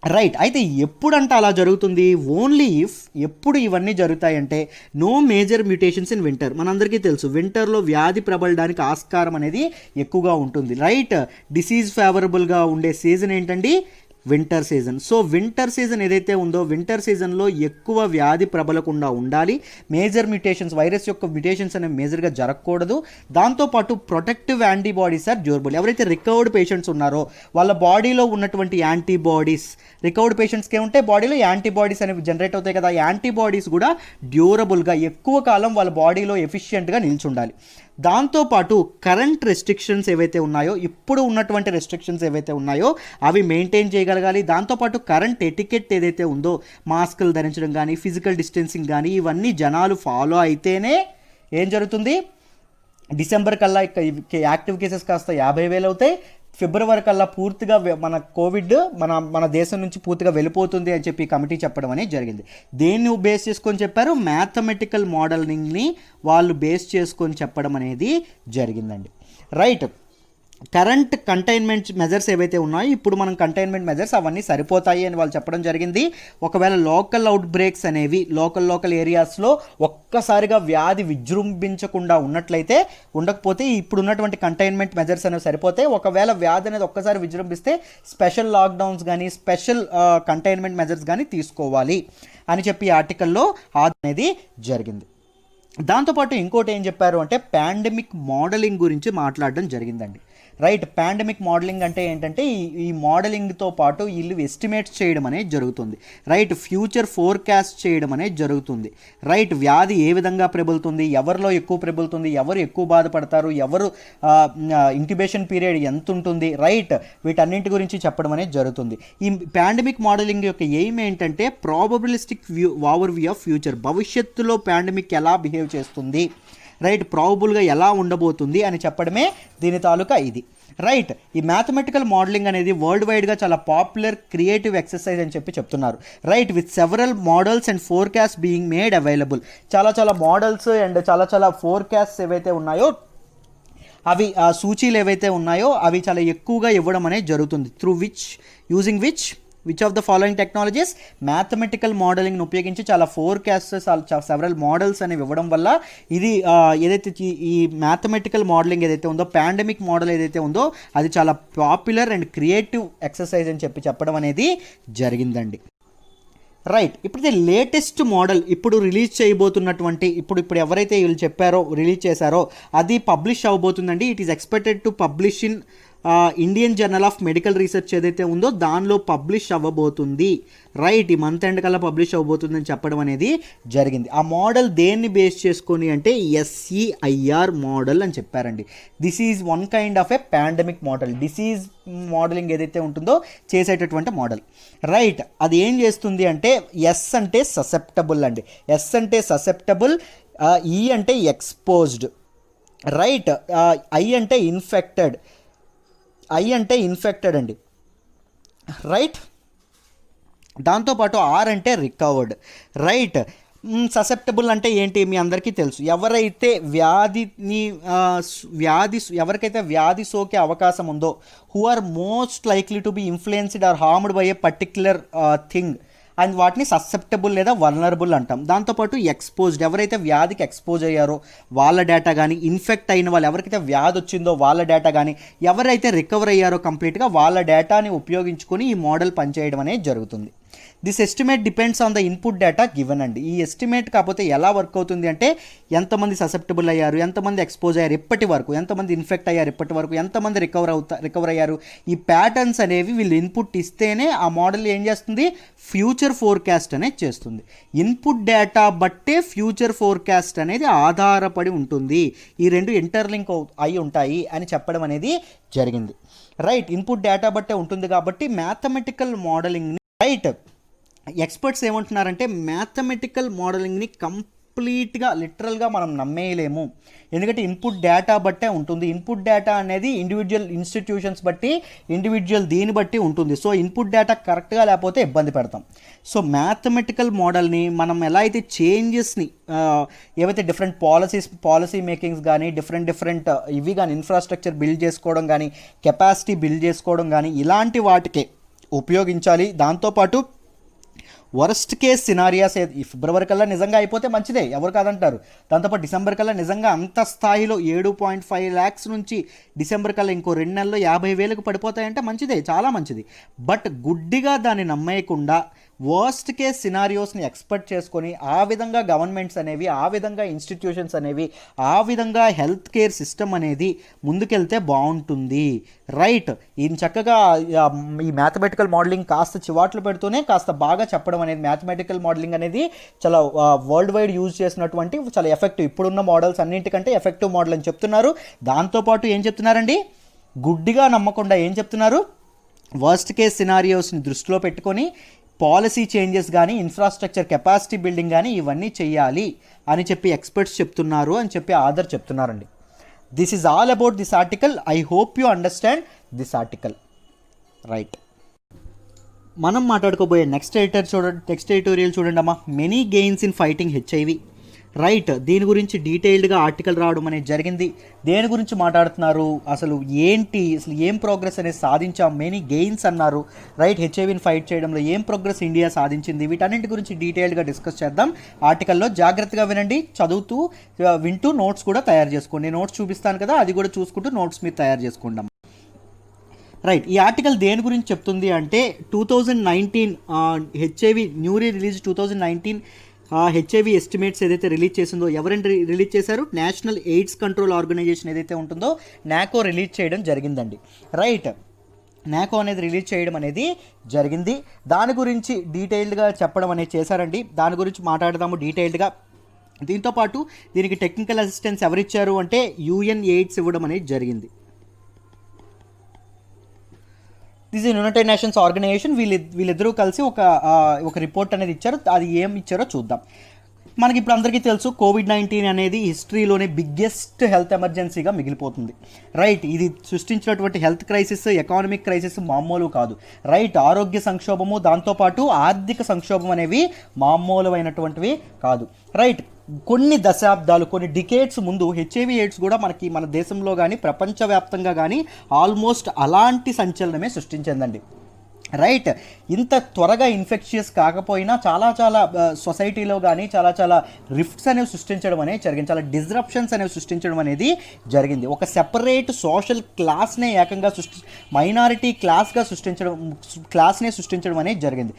రైట్, అయితే ఎప్పుడంటే అలా జరుగుతుంది, ఓన్లీ ఇఫ్ ఎప్పుడు ఇవన్నీ జరుగుతాయంటే no major mutations in winter. మనందరికీ తెలుసు వింటర్లో వ్యాధి ప్రబలడానికి ఆస్కారం అనేది ఎక్కువగా ఉంటుంది. రైట్, డిసీజ్ ఫేవరబుల్గా ఉండే సీజన్ ఏంటండి, winter season. So winter season ఏదైతే ఉందో వింటర్ సీజన్లో ఎక్కువ వ్యాధి ప్రబలకుండా ఉండాలి. మేజర్ మ్యూటేషన్స్, వైరస్ యొక్క మ్యూటేషన్స్ అనేవి మేజర్గా జరగకూడదు. దాంతోపాటు ప్రొటెక్టివ్ యాంటీబాడీస్ ఆర్ డ్యూరబుల్. ఎవరైతే రికవర్డ్ పేషెంట్స్ ఉన్నారో వాళ్ళ బాడీలో ఉన్నటువంటి యాంటీబాడీస్, రికవర్డ్ పేషెంట్స్కి ఏముంటే బాడీలో యాంటీబాడీస్ అనేవి జనరేట్ అవుతాయి కదా, యాంటీబాడీస్ కూడా డ్యూరబుల్గా ఎక్కువ కాలం వాళ్ళ బాడీలో ఎఫిషియెంట్గా నిల్చుండాలి. దాంతోపాటు కరెంట్ రెస్ట్రిక్షన్స్ ఏవైతే ఉన్నాయో, ఇప్పుడు ఉన్నటువంటి రెస్ట్రిక్షన్స్ ఏవైతే ఉన్నాయో అవి మెయింటైన్ చేయగలగాలి. దాంతోపాటు కరెంట్ ఎటికెట్ ఏదైతే ఉందో, మాస్కులు ధరించడం కానీ ఫిజికల్ డిస్టెన్సింగ్ కానీ ఇవన్నీ జనాలు ఫాలో అయితేనే ఏం జరుగుతుంది, డిసెంబర్ కల్లా యాక్టివ్ కేసెస్ కాస్త 50,000 అవుతాయి, ఫిబ్రవరి కల్లా పూర్తిగా మన కోవిడ్ మన దేశం నుంచి పూర్తిగా వెళ్ళిపోతుంది అని చెప్పి కమిటీ చెప్పడం అనేది జరిగింది. దేన్ని బేస్ చేసుకొని చెప్పారు, మ్యాథమెటికల్ మోడలింగ్ని వాళ్ళు బేస్ చేసుకొని చెప్పడం అనేది జరిగిందండి. రైట్, కరెంట్ కంటైన్మెంట్ మెజర్స్ ఏవైతే ఉన్నాయో ఇప్పుడు మనం కంటైన్మెంట్ మెజర్స్ అవన్నీ సరిపోతాయి అని వాళ్ళు చెప్పడం జరిగింది. ఒకవేళ లోకల్ అవుట్ బ్రేక్స్ అనేవి లోకల్ ఏరియాస్లో ఒక్కసారిగా వ్యాధి విజృంభించకుండా ఉండకపోతే ఇప్పుడు ఉన్నటువంటి కంటైన్మెంట్ మెజర్స్ అనేవి సరిపోతాయి. ఒకవేళ వ్యాధి అనేది ఒక్కసారి విజృంభిస్తే స్పెషల్ లాక్డౌన్స్ కానీ స్పెషల్ కంటైన్మెంట్ మెజర్స్ కానీ తీసుకోవాలి అని చెప్పి ఆర్టికల్లో అనేది జరిగింది. దాంతోపాటు ఇంకోటి ఏం చెప్పారు అంటే పాండమిక్ మోడలింగ్ గురించి మాట్లాడడం జరిగిందండి. రైట్, పాండమిక్ మోడలింగ్ అంటే ఏంటంటే ఈ మోడలింగ్తో పాటు వీళ్ళు ఎస్టిమేట్స్ చేయడం అనేది జరుగుతుంది. రైట్, ఫ్యూచర్ ఫోర్కాస్ట్ చేయడం అనేది జరుగుతుంది. రైట్, వ్యాధి ఏ విధంగా ప్రబలుతుంది, ఎవరిలో ఎక్కువ ప్రబలుతుంది, ఎవరు ఎక్కువ బాధపడతారు, ఎవరు ఇంక్యుబేషన్ పీరియడ్ ఎంత ఉంటుంది, రైట్, వీటన్నింటి గురించి చెప్పడం అనేది జరుగుతుంది. ఈ పాండమిక్ మోడలింగ్ యొక్క ఎయిమ్ ఏంటంటే probabilistic over view of future, భవిష్యత్తులో పాండమిక్ ఎలా బిహేవ్ చేస్తుంది, రైట్, ప్రాబబుల్గా ఎలా ఉండబోతుంది అని చెప్పడమే దీని తాలూకా ఇది. రైట్, ఈ మ్యాథమెటికల్ మోడలింగ్ అనేది వరల్డ్ వైడ్గా చాలా పాపులర్ క్రియేటివ్ ఎక్సర్సైజ్ అని చెప్తున్నారు. Right, with several models and forecast being made available. చాలా మోడల్స్ అండ్ చాలా ఫోర్కాస్ట్ ఏవైతే ఉన్నాయో అవి సూచీలు ఏవైతే ఉన్నాయో అవి చాలా ఎక్కువగా ఇవ్వడం అనేది జరుగుతుంది. Through using which of the following technologies, mathematical మోడలింగ్ని ఉపయోగించి చాలా ఫోర్కాస్టర్స్, సెవరల్ మోడల్స్ అనేవి ఇవ్వడం వల్ల ఇది ఏదైతే ఈ మ్యాథమెటికల్ మోడలింగ్ ఏదైతే ఉందో, పాండమిక్ మోడల్ ఏదైతే ఉందో అది చాలా పాపులర్ అండ్ క్రియేటివ్ ఎక్సర్సైజ్ అని చెప్పడం అనేది జరిగిందండి. రైట్, ఇప్పుడు లేటెస్ట్ మోడల్ ఇప్పుడు రిలీజ్ చేయబోతున్నటువంటి ఇప్పుడు ఎవరైతే వీళ్ళు చెప్పారో రిలీజ్ చేశారో అది పబ్లిష్ అవ్వబోతుందండి. It is expected to publish in Indian journal of medical research ఏదైతే ఉందో దానిలో పబ్లిష్ అవ్వబోతుంది. రైట్, ఈ మంత్ ఎండ్ కల్లా పబ్లిష్ అవ్వబోతుందని చెప్పడం అనేది జరిగింది. ఆ మోడల్ దేన్ని బేస్ చేసుకొని అంటే SEIR మోడల్ అని చెప్పారండి. This is one kind of A pandemic model, disease modelling ఏదైతే ఉంటుందో చేసేటటువంటి మోడల్. రైట్, అది ఏం చేస్తుంది అంటే S అంటే ససెప్టబుల్ అండి, S అంటే ససెప్టబుల్, E అంటే ఎక్స్పోజ్డ్, రైట్, I అంటే ఇన్ఫెక్టెడ్ అండి. రైట్, దాంతోపాటు ఆర్ అంటే రికవర్డ్, రైట్. ససెప్టబుల్ అంటే ఏంటి మీ అందరికీ తెలుసు, ఎవరైతే ఎవరికైతే వ్యాధి సోకే అవకాశం ఉందో, who are most likely to be influenced or harmed by a particular thing, and వాటిని ససెప్టబుల్ లేదా వల్నరబుల్ అంటాం. దాంతోపాటు ఎక్స్పోజ్డ్, ఎవరైతే వ్యాధికి ఎక్స్పోజ్ అయ్యారో వాళ్ళ డేటా కానీ, ఇన్ఫెక్ట్ అయిన వాళ్ళు ఎవరికైతే వ్యాధి వచ్చిందో వాళ్ళ డేటా కానీ, ఎవరైతే రికవర్ అయ్యారో కంప్లీట్గా వాళ్ళ డేటాని ఉపయోగించుకొని ఈ మోడల్ పనిచేయడం అనేది జరుగుతుంది. This estimate depends on the input data given అండి. ఈ ఎస్టిమేట్ కాకపోతే ఎలా వర్క్ అవుతుంది అంటే, ఎంతమంది ససెప్టబుల్ అయ్యారు, ఎంతమంది ఎక్స్పోజ్ అయ్యారు ఇప్పటి వరకు, ఎంతమంది ఇన్ఫెక్ట్ అయ్యారు ఇప్పటి వరకు, ఎంతమంది రికవర్ అయ్యారు, ఈ ప్యాటర్న్స్ అనేవి వీళ్ళు ఇన్పుట్ ఇస్తేనే ఆ మోడల్ ఏం చేస్తుంది, ఫ్యూచర్ ఫోర్కాస్ట్ అనేది చేస్తుంది. ఇన్పుట్ డేటా బట్టే ఫ్యూచర్ ఫోర్కాస్ట్ అనేది ఆధారపడి ఉంటుంది. ఈ రెండు ఇంటర్లింక్ అయి ఉంటాయి అని చెప్పడం అనేది జరిగింది, రైట్. ఇన్పుట్ డేటా బట్టే ఉంటుంది కాబట్టి మ్యాథమెటికల్ మోడలింగ్ని, రైట్, ఎక్స్పర్ట్స్ ఏమంటున్నారంటే మ్యాథమెటికల్ మోడలింగ్ని కంప్లీట్గా లిటరల్గా మనం నమ్మేయలేము, ఎందుకంటే ఇన్పుట్ డేటా బట్టే ఉంటుంది. ఇన్పుట్ డేటా అనేది ఇండివిజువల్ ఇన్స్టిట్యూషన్స్ బట్టి, ఇండివిజువల్ దీన్ని బట్టి ఉంటుంది. సో ఇన్పుట్ డేటా కరెక్ట్గా లేకపోతే ఇబ్బంది పెడతాం. సో మ్యాథమెటికల్ మోడల్ని మనం ఎలా అయితే చేంజెస్ని, ఏవైతే డిఫరెంట్ పాలసీ మేకింగ్స్ కానీ, డిఫరెంట్ ఇవి కానీ, ఇన్ఫ్రాస్ట్రక్చర్ బిల్డ్ చేసుకోవడం కానీ, కెపాసిటీ బిల్డ్ చేసుకోవడం కానీ, ఇలాంటి వాటికే ఉపయోగించాలి. దాంతోపాటు వరస్ట్ కేస్ సినారియాస్ ఈ ఫిబ్రవరి కల్లా నిజంగా అయిపోతే మంచిదే, ఎవరు కాదంటారు. దాంతోపాటు డిసెంబర్ కల్లా నిజంగా అంత స్థాయిలో 7.5 lakhs నుంచి డిసెంబర్ కల్లా ఇంకో 2 నెలల్లో 50,000కు పడిపోతాయంటే మంచిదే, చాలా మంచిది. బట్ గుడ్డిగా దాన్ని నమ్మేయకుండా వర్స్ట్ కేస్ సినారియోస్ని ఎక్స్పెక్ట్ చేసుకొని ఆ విధంగా గవర్నమెంట్స్ అనేవి, ఆ విధంగా ఇన్స్టిట్యూషన్స్ అనేవి, ఆ విధంగా హెల్త్ కేర్ సిస్టమ్ అనేది ముందుకెళ్తే బాగుంటుంది, రైట్. ఈయన చక్కగా ఈ మ్యాథమెటికల్ మోడలింగ్ కాస్త చివాట్లు పెడుతూనే కాస్త బాగా చెప్పడం అనేది, మ్యాథమెటికల్ మోడలింగ్ అనేది చాలా వరల్డ్ వైడ్ యూజ్ చేసినటువంటి చాలా ఎఫెక్టివ్, ఇప్పుడున్న మోడల్స్ అన్నింటికంటే ఎఫెక్టివ్ మోడల్ అని చెప్తున్నారు. దాంతోపాటు ఏం చెప్తున్నారండి, గుడ్డిగా నమ్మకుండా ఏం చెప్తున్నారు, వర్స్ట్ కేస్ సినారియోస్ని దృష్టిలో పెట్టుకొని పాలసీ చేంజెస్ కానీ, ఇన్ఫ్రాస్ట్రక్చర్ కెపాసిటీ బిల్డింగ్ కానీ ఇవన్నీ చేయాలి అని చెప్పి ఎక్స్పర్ట్స్ చెప్తున్నారు అని చెప్పి ఆధర్ చెప్తున్నారండి. This is all about this article. I hope you understand this article, right. మనం మాట్లాడుకోబోయే నెక్స్ట్ ఎడిటోరియల్ చూడండి అమ్మా, many gains in fighting HIV, right. దీని గురించి డీటెయిల్డ్గా ఆర్టికల్ రావడం అనేది జరిగింది. దేని గురించి మాట్లాడుతున్నారు, అసలు ఏంటి, అసలు ఏం ప్రోగ్రెస్ అనేది సాధించాం, మెనీ గెయిన్స్ అన్నారు, రైట్. హెచ్ఐవిని ఫైట్ చేయడంలో ఏం ప్రోగ్రెస్ ఇండియా సాధించింది, వీటన్నింటి గురించి డీటెయిల్డ్గా డిస్కస్ చేద్దాం ఆర్టికల్లో. జాగ్రత్తగా వినండి, వింటూ నోట్స్ కూడా తయారు చేసుకోండి. నోట్స్ చూపిస్తాను కదా, అది కూడా చూసుకుంటూ నోట్స్ మీరు తయారు చేసుకోండి, రైట్. ఈ ఆర్టికల్ దేని గురించి చెప్తుంది అంటే, 2019 HIV newly release 2019 HIV estimates ఏదైతే రిలీజ్ చేసిందో, ఎవరైనా రిలీజ్ చేశారు, నేషనల్ ఎయిడ్స్ కంట్రోల్ ఆర్గనైజేషన్ ఏదైతే ఉంటుందో నాకో రిలీజ్ చేయడం జరిగిందండి, రైట్. నాకో అనేది రిలీజ్ చేయడం అనేది జరిగింది. దాని గురించి డీటెయిల్డ్గా చెప్పడం అనేది చేశారండి. దాని గురించి మాట్లాడదాము డీటెయిల్డ్గా. దీంతోపాటు దీనికి టెక్నికల్ అసిస్టెన్స్ ఎవరిచ్చారు అంటే UNAIDS ఇవ్వడం అనేది జరిగింది. This is United Nations organisation. వీళ్ళిద్దరూ కలిసి ఒక రిపోర్ట్ అనేది ఇచ్చారు. అది ఏం ఇచ్చారో చూద్దాం. మనకి ఇప్పుడు అందరికీ తెలుసు, COVID-19 అనేది హిస్టరీలోనే బిగ్గెస్ట్ హెల్త్ ఎమర్జెన్సీగా మిగిలిపోతుంది, రైట్. ఇది సృష్టించినటువంటి హెల్త్ క్రైసిస్, ఎకానమిక్ క్రైసిస్ మామూలు కాదు, రైట్. ఆరోగ్య సంక్షోభము, దాంతోపాటు ఆర్థిక సంక్షోభం అనేవి మామూలువైనటువంటివి కాదు, రైట్. కొన్ని దశాబ్దాలు, కొన్ని డికేడ్స్ ముందు హెచ్ఐవి ఎయిడ్స్ కూడా మన దేశంలో కానీ ప్రపంచవ్యాప్తంగా కానీ ఆల్మోస్ట్ అలాంటి సంచలనమే సృష్టించిందండి, రైట్. ఇంత త్వరగా ఇన్ఫెక్షియస్ కాకపోయినా చాలా సొసైటీలో కానీ చాలా రిఫ్ట్స్ అనేవి సృష్టించడం అనేది జరిగింది, చాలా డిస్రప్షన్స్ అనేవి సృష్టించడం అనేది జరిగింది. ఒక సెపరేట్ సోషల్ క్లాస్నే ఏకంగా మైనారిటీ క్లాస్నే సృష్టించడం అనేది జరిగింది.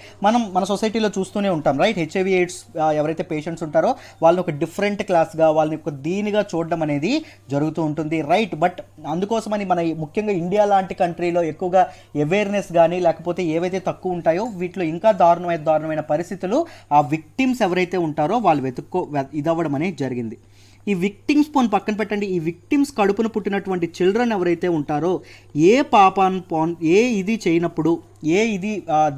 మన సొసైటీలో చూస్తూనే ఉంటాం, రైట్. హెచ్ఐవి ఎయిడ్స్ ఎవరైతే పేషెంట్స్ ఉంటారో వాళ్ళని ఒక డిఫరెంట్ క్లాస్గా, వాళ్ళని ఒక దీనిగా చూడడం అనేది జరుగుతూ ఉంటుంది, రైట్. బట్ అందుకోసమని ముఖ్యంగా ఇండియా లాంటి కంట్రీలో ఎక్కువగా అవేర్నెస్ కానీ, లేకపోతే ఏవైతే తక్కువ ఉంటాయో వీటిలో ఇంకా దారుణమైన పరిస్థితులు ఆ విక్టిమ్స్ ఎవరైతే ఉంటారో వాళ్ళు ఇదవ్వడం అనేది జరిగింది. ఈ విక్టిమ్స్ పక్కన పెట్టండి, ఈ విక్టిమ్స్ కడుపున పుట్టినటువంటి చిల్డ్రన్ ఎవరైతే ఉంటారో ఏ ఇది చేయనప్పుడు,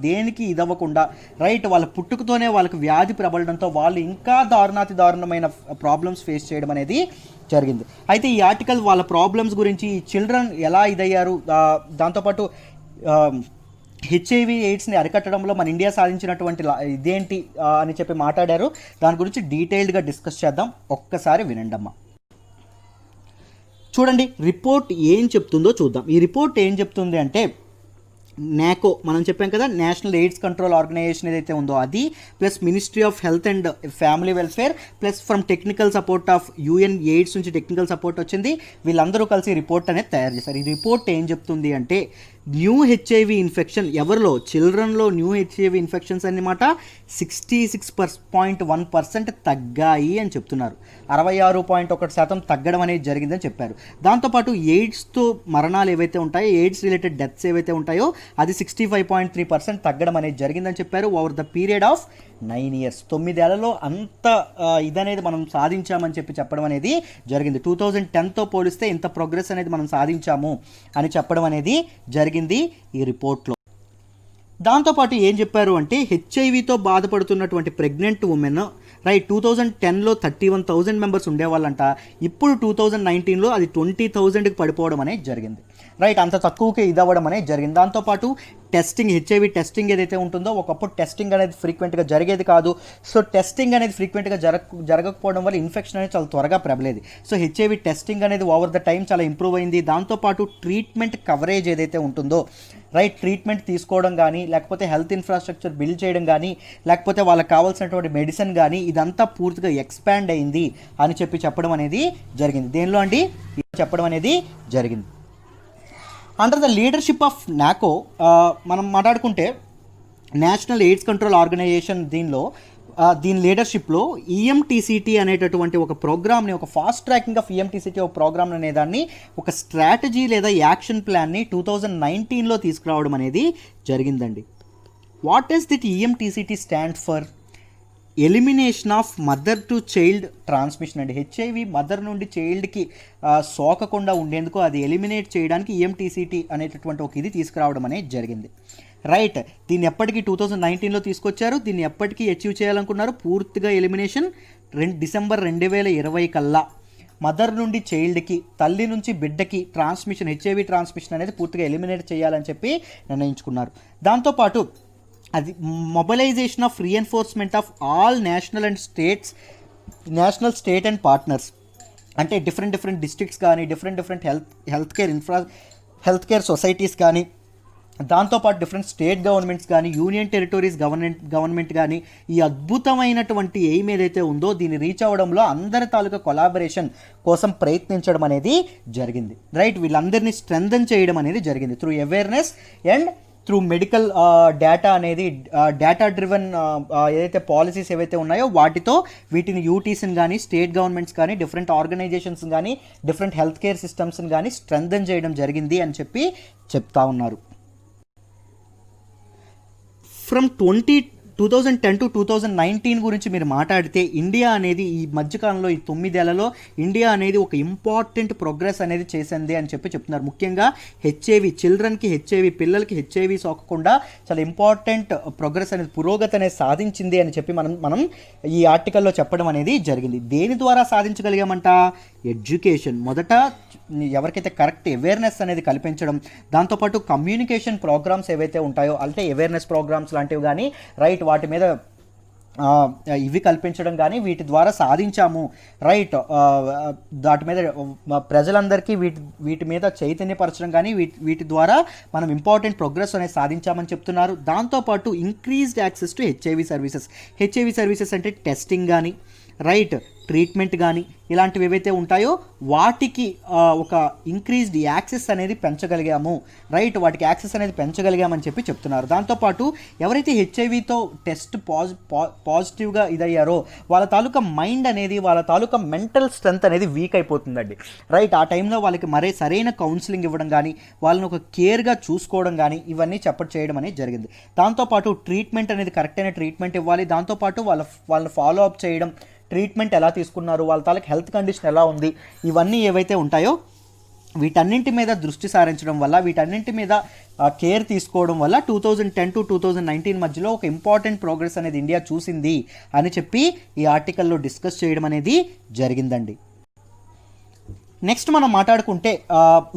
దేనికి ఇదవ్వకుండా, రైట్, వాళ్ళ పుట్టుకతోనే వాళ్ళకి వ్యాధి ప్రబలడంతో వాళ్ళు ఇంకా దారుణమైన ప్రాబ్లమ్స్ ఫేస్ చేయడం అనేది జరిగింది. అయితే ఈ ఆర్టికల్ వాళ్ళ ప్రాబ్లమ్స్ గురించి, ఈ చిల్డ్రన్ ఎలా ఇదయ్యారు, దాంతోపాటు హెచ్ఐవి ఎయిడ్స్ని అరికట్టడంలో మన ఇండియా సాధించినటువంటి ఇదేంటి అని చెప్పి మాట్లాడారు. దాని గురించి డీటెయిల్డ్గా డిస్కస్ చేద్దాం, ఒక్కసారి వినండమ్మా. చూడండి రిపోర్ట్ ఏం చెప్తుందో చూద్దాం. ఈ రిపోర్ట్ ఏం చెప్తుంది అంటే నాకో మనం చెప్పాం కదా, నేషనల్ ఎయిడ్స్ కంట్రోల్ ఆర్గనైజేషన్ ఏదైతే ఉందో అది, plus ministry of health and family welfare, plus from technical support of UN AIDS నుంచి టెక్నికల్ సపోర్ట్ వచ్చింది. వీళ్ళందరూ కలిసి రిపోర్ట్ అనేది తయారు చేశారు. ఈ రిపోర్ట్ ఏం చెప్తుంది అంటే న్యూ హెచ్ఐవి ఇన్ఫెక్షన్ ఎవరిలో, చిల్డ్రన్లో న్యూ హెచ్ఐవి ఇన్ఫెక్షన్స్ అన్నమాట 66.1% తగ్గాయి అని చెప్తున్నారు. 66.1% తగ్గడం అనేది జరిగిందని చెప్పారు. దాంతోపాటు ఎయిడ్స్తో మరణాలు ఏవైతే ఉంటాయో, ఎయిడ్స్ రిలేటెడ్ డెత్స్ ఏవైతే ఉంటాయో అది 65.3% తగ్గడం అనేది జరిగిందని చెప్పారు. Over the period of 9 years, 9 ఏళ్లలో అంత ఇదనేది మనం సాధించామని చెప్పడం అనేది జరిగింది. 2010తో పోలిస్తే ఇంత ప్రోగ్రెస్ అనేది మనం సాధించాము అని చెప్పడం అనేది జరిగింది ఈ రిపోర్ట్లో. దాంతోపాటు ఏం చెప్పారు అంటే హెచ్ఐవితో బాధపడుతున్నటువంటి ప్రెగ్నెంట్ ఉమెన్ రైట్ 2010లో 31,000 మెంబర్స్ ఉండేవాళ్ళంట. ఇప్పుడు 2019లో అది 20,000కి పడిపోవడం అనేది జరిగింది. రైట్, అంత తక్కువకే ఇదవ్వడం అనేది జరిగింది. దాంతోపాటు టెస్టింగ్, హెచ్ఐవి టెస్టింగ్ ఏదైతే ఉంటుందో ఒకప్పుడు టెస్టింగ్ అనేది ఫ్రీక్వెంట్గా జరిగేది కాదు. సో టెస్టింగ్ అనేది ఫ్రీక్వెంట్గా జరగకపోవడం వల్ల ఇన్ఫెక్షన్ అనేది చాలా త్వరగా ప్రబలేది. సో హెచ్ఐవి టెస్టింగ్ అనేది ఓవర్ ద టైం చాలా ఇంప్రూవ్ అయింది. దాంతోపాటు ట్రీట్మెంట్ కవరేజ్ ఏదైతే ఉంటుందో రైట్, ట్రీట్మెంట్ తీసుకోవడం కానీ, లేకపోతే హెల్త్ ఇన్ఫ్రాస్ట్రక్చర్ బిల్డ్ చేయడం కానీ, లేకపోతే వాళ్ళకి కావాల్సినటువంటి మెడిసిన్ కానీ ఇదంతా పూర్తిగా ఎక్స్పాండ్ అయింది అని చెప్పడం అనేది జరిగింది. దేనిలో అండి చెప్పడం అనేది జరిగింది. అండర్ ద లీడర్షిప్ ఆఫ్ నాకో మనం మాట్లాడుకుంటే నేషనల్ ఎయిడ్స్ కంట్రోల్ ఆర్గనైజేషన్ దీని లీడర్షిప్లో ఈఎంటీసీటీ అనేటటువంటి ఒక ప్రోగ్రామ్ని, ఒక ఫాస్ట్ ట్రాకింగ్ ఆఫ్ ఈఎంటీసీటీ ఒక ప్రోగ్రామ్ అనేదాన్ని, ఒక స్ట్రాటజీ లేదా యాక్షన్ ప్లాన్ని 2019లో తీసుకురావడం అనేది జరిగిందండి. What is that EMTCT stand for? Elimination of mother to child transmission అండి. హెచ్ఐవి మదర్ నుండి చైల్డ్కి సోకకుండా ఉండేందుకు అది ఎలిమినేట్ చేయడానికి ఈఎంటీసీటీ అనేటటువంటి ఒక ఇది తీసుకురావడం అనేది జరిగింది. రైట్, దీన్ని ఎప్పటికీ 2019లో తీసుకొచ్చారు. దీన్ని ఎప్పటికీ అచీవ్ చేయాలనుకున్నారు పూర్తిగా ఎలిమినేషన్ డిసెంబర్ 2020 కల్లా మదర్ నుండి చైల్డ్కి, తల్లి నుంచి బిడ్డకి ట్రాన్స్మిషన్, హెచ్ఐవి ట్రాన్స్మిషన్ అనేది పూర్తిగా ఎలిమినేట్ చేయాలని చెప్పి నిర్ణయించుకున్నారు. దాంతోపాటు అది mobilisation of reinforcement of all national state and partners, అంటే డిఫరెంట్ డిస్ట్రిక్ట్స్ కానీ, డిఫరెంట్ హెల్త్ కేర్ సొసైటీస్ కానీ, దాంతోపాటు డిఫరెంట్ స్టేట్ గవర్నమెంట్స్ కానీ, యూనియన్ టెరిటరీస్ గవర్నమెంట్ కానీ ఈ అద్భుతమైనటువంటి ఎయిమ్ ఏదైతే ఉందో దీన్ని రీచ్ అవ్వడంలో అందరి తాలూకా కొలాబరేషన్ కోసం ప్రయత్నించడం అనేది జరిగింది. రైట్, వీళ్ళందరినీ స్ట్రెంథన్ చేయడం అనేది జరిగింది through awareness and through medical data అనేది, డేటా డ్రివెన్ ఏదైతే పాలసీస్ ఏవైతే ఉన్నాయో వాటితో వీటిని యూటీస్ని కానీ, స్టేట్ గవర్నమెంట్స్ కానీ, డిఫరెంట్ ఆర్గనైజేషన్స్ కానీ, డిఫరెంట్ హెల్త్ కేర్ సిస్టమ్స్ని కానీ స్ట్రెంథన్ చేయడం జరిగింది అని చెప్తా ఉన్నారు. ఫ్రమ్ 2010 to 2019 గురించి మీరు మాట్లాడితే ఇండియా అనేది ఈ మధ్యకాలంలో ఈ 9 ఏళ్లలో ఇండియా అనేది ఒక ఇంపార్టెంట్ ప్రోగ్రెస్ అనేది చేసింది అని చెప్తున్నారు. ముఖ్యంగా హెచ్ఐవి చిల్డ్రన్కి, హెచ్ఐవి పిల్లలకి హెచ్ఐవి సోకకుండా చాలా ఇంపార్టెంట్ ప్రోగ్రెస్ అనేది, పురోగతి అనేది సాధించింది అని చెప్పి మనం ఈ ఆర్టికల్లో చెప్పడం అనేది జరిగింది. దేని ద్వారా సాధించగలిగామంట? ఎడ్యుకేషన్, మొదట ఎవరికైతే కరెక్ట్ అవేర్నెస్ అనేది కల్పించడం, దాంతోపాటు కమ్యూనికేషన్ ప్రోగ్రామ్స్ ఏవైతే ఉంటాయో అంటే అవేర్నెస్ ప్రోగ్రామ్స్ లాంటివి కానీ రైట్ వాటి మీద ఇవి కల్పించడం కానీ వీటి ద్వారా సాధించాము. రైట్, వాటి మీద ప్రజలందరికీ వీటి మీద చైతన్యపరచడం కానీ వీటి ద్వారా మనం ఇంపార్టెంట్ ప్రోగ్రెస్ అనేది సాధించామని చెప్తున్నారు. దాంతోపాటు increased access to HIV services అంటే టెస్టింగ్ కానీ, రైట్, ట్రీట్మెంట్ కానీ ఇలాంటివి ఏవైతే ఉంటాయో వాటికి ఒక ఇంక్రీజ్డ్ యాక్సెస్ అనేది పెంచగలిగాము. రైట్, వాటికి యాక్సెస్ అనేది పెంచగలిగామని చెప్తున్నారు. దాంతోపాటు ఎవరైతే హెచ్ఐవితో టెస్ట్ పాజిటివ్గా ఇదయ్యారో వాళ్ళ తాలూకా మైండ్ అనేది, వాళ్ళ తాలూకా మెంటల్ స్ట్రెంత్ అనేది వీక్ అయిపోతుందండి. రైట్, ఆ టైంలో వాళ్ళకి మరే సరైన కౌన్సిలింగ్ ఇవ్వడం కానీ, వాళ్ళని ఒక కేర్గా చూసుకోవడం కానీ ఇవన్నీ చేయడం అనేది జరిగింది. దాంతోపాటు ట్రీట్మెంట్ అనేది కరెక్ట్ అయిన ట్రీట్మెంట్ ఇవ్వాలి. దాంతోపాటు వాళ్ళని ఫాలో అప్ చేయడం, ట్రీట్మెంట్ ఎలా తీసుకున్నారు, వాళ్ళ తాలూకు హెల్త్ కండిషన్ ఎలా ఉంది, ఇవన్నీ ఏవైతే ఉంటాయో వీటన్నింటి మీద దృష్టి సారించడం వల్ల, వీటన్నింటి మీద కేర్ తీసుకోవడం వల్ల 2010 to 2019 మధ్యలో ఒక ఇంపార్టెంట్ ప్రోగ్రెస్ అనేది ఇండియా చూసింది అని చెప్పి ఈ ఆర్టికల్లో డిస్కస్ చేయడం అనేది జరిగిందండి. నెక్స్ట్ మనం మాట్లాడుకుంటే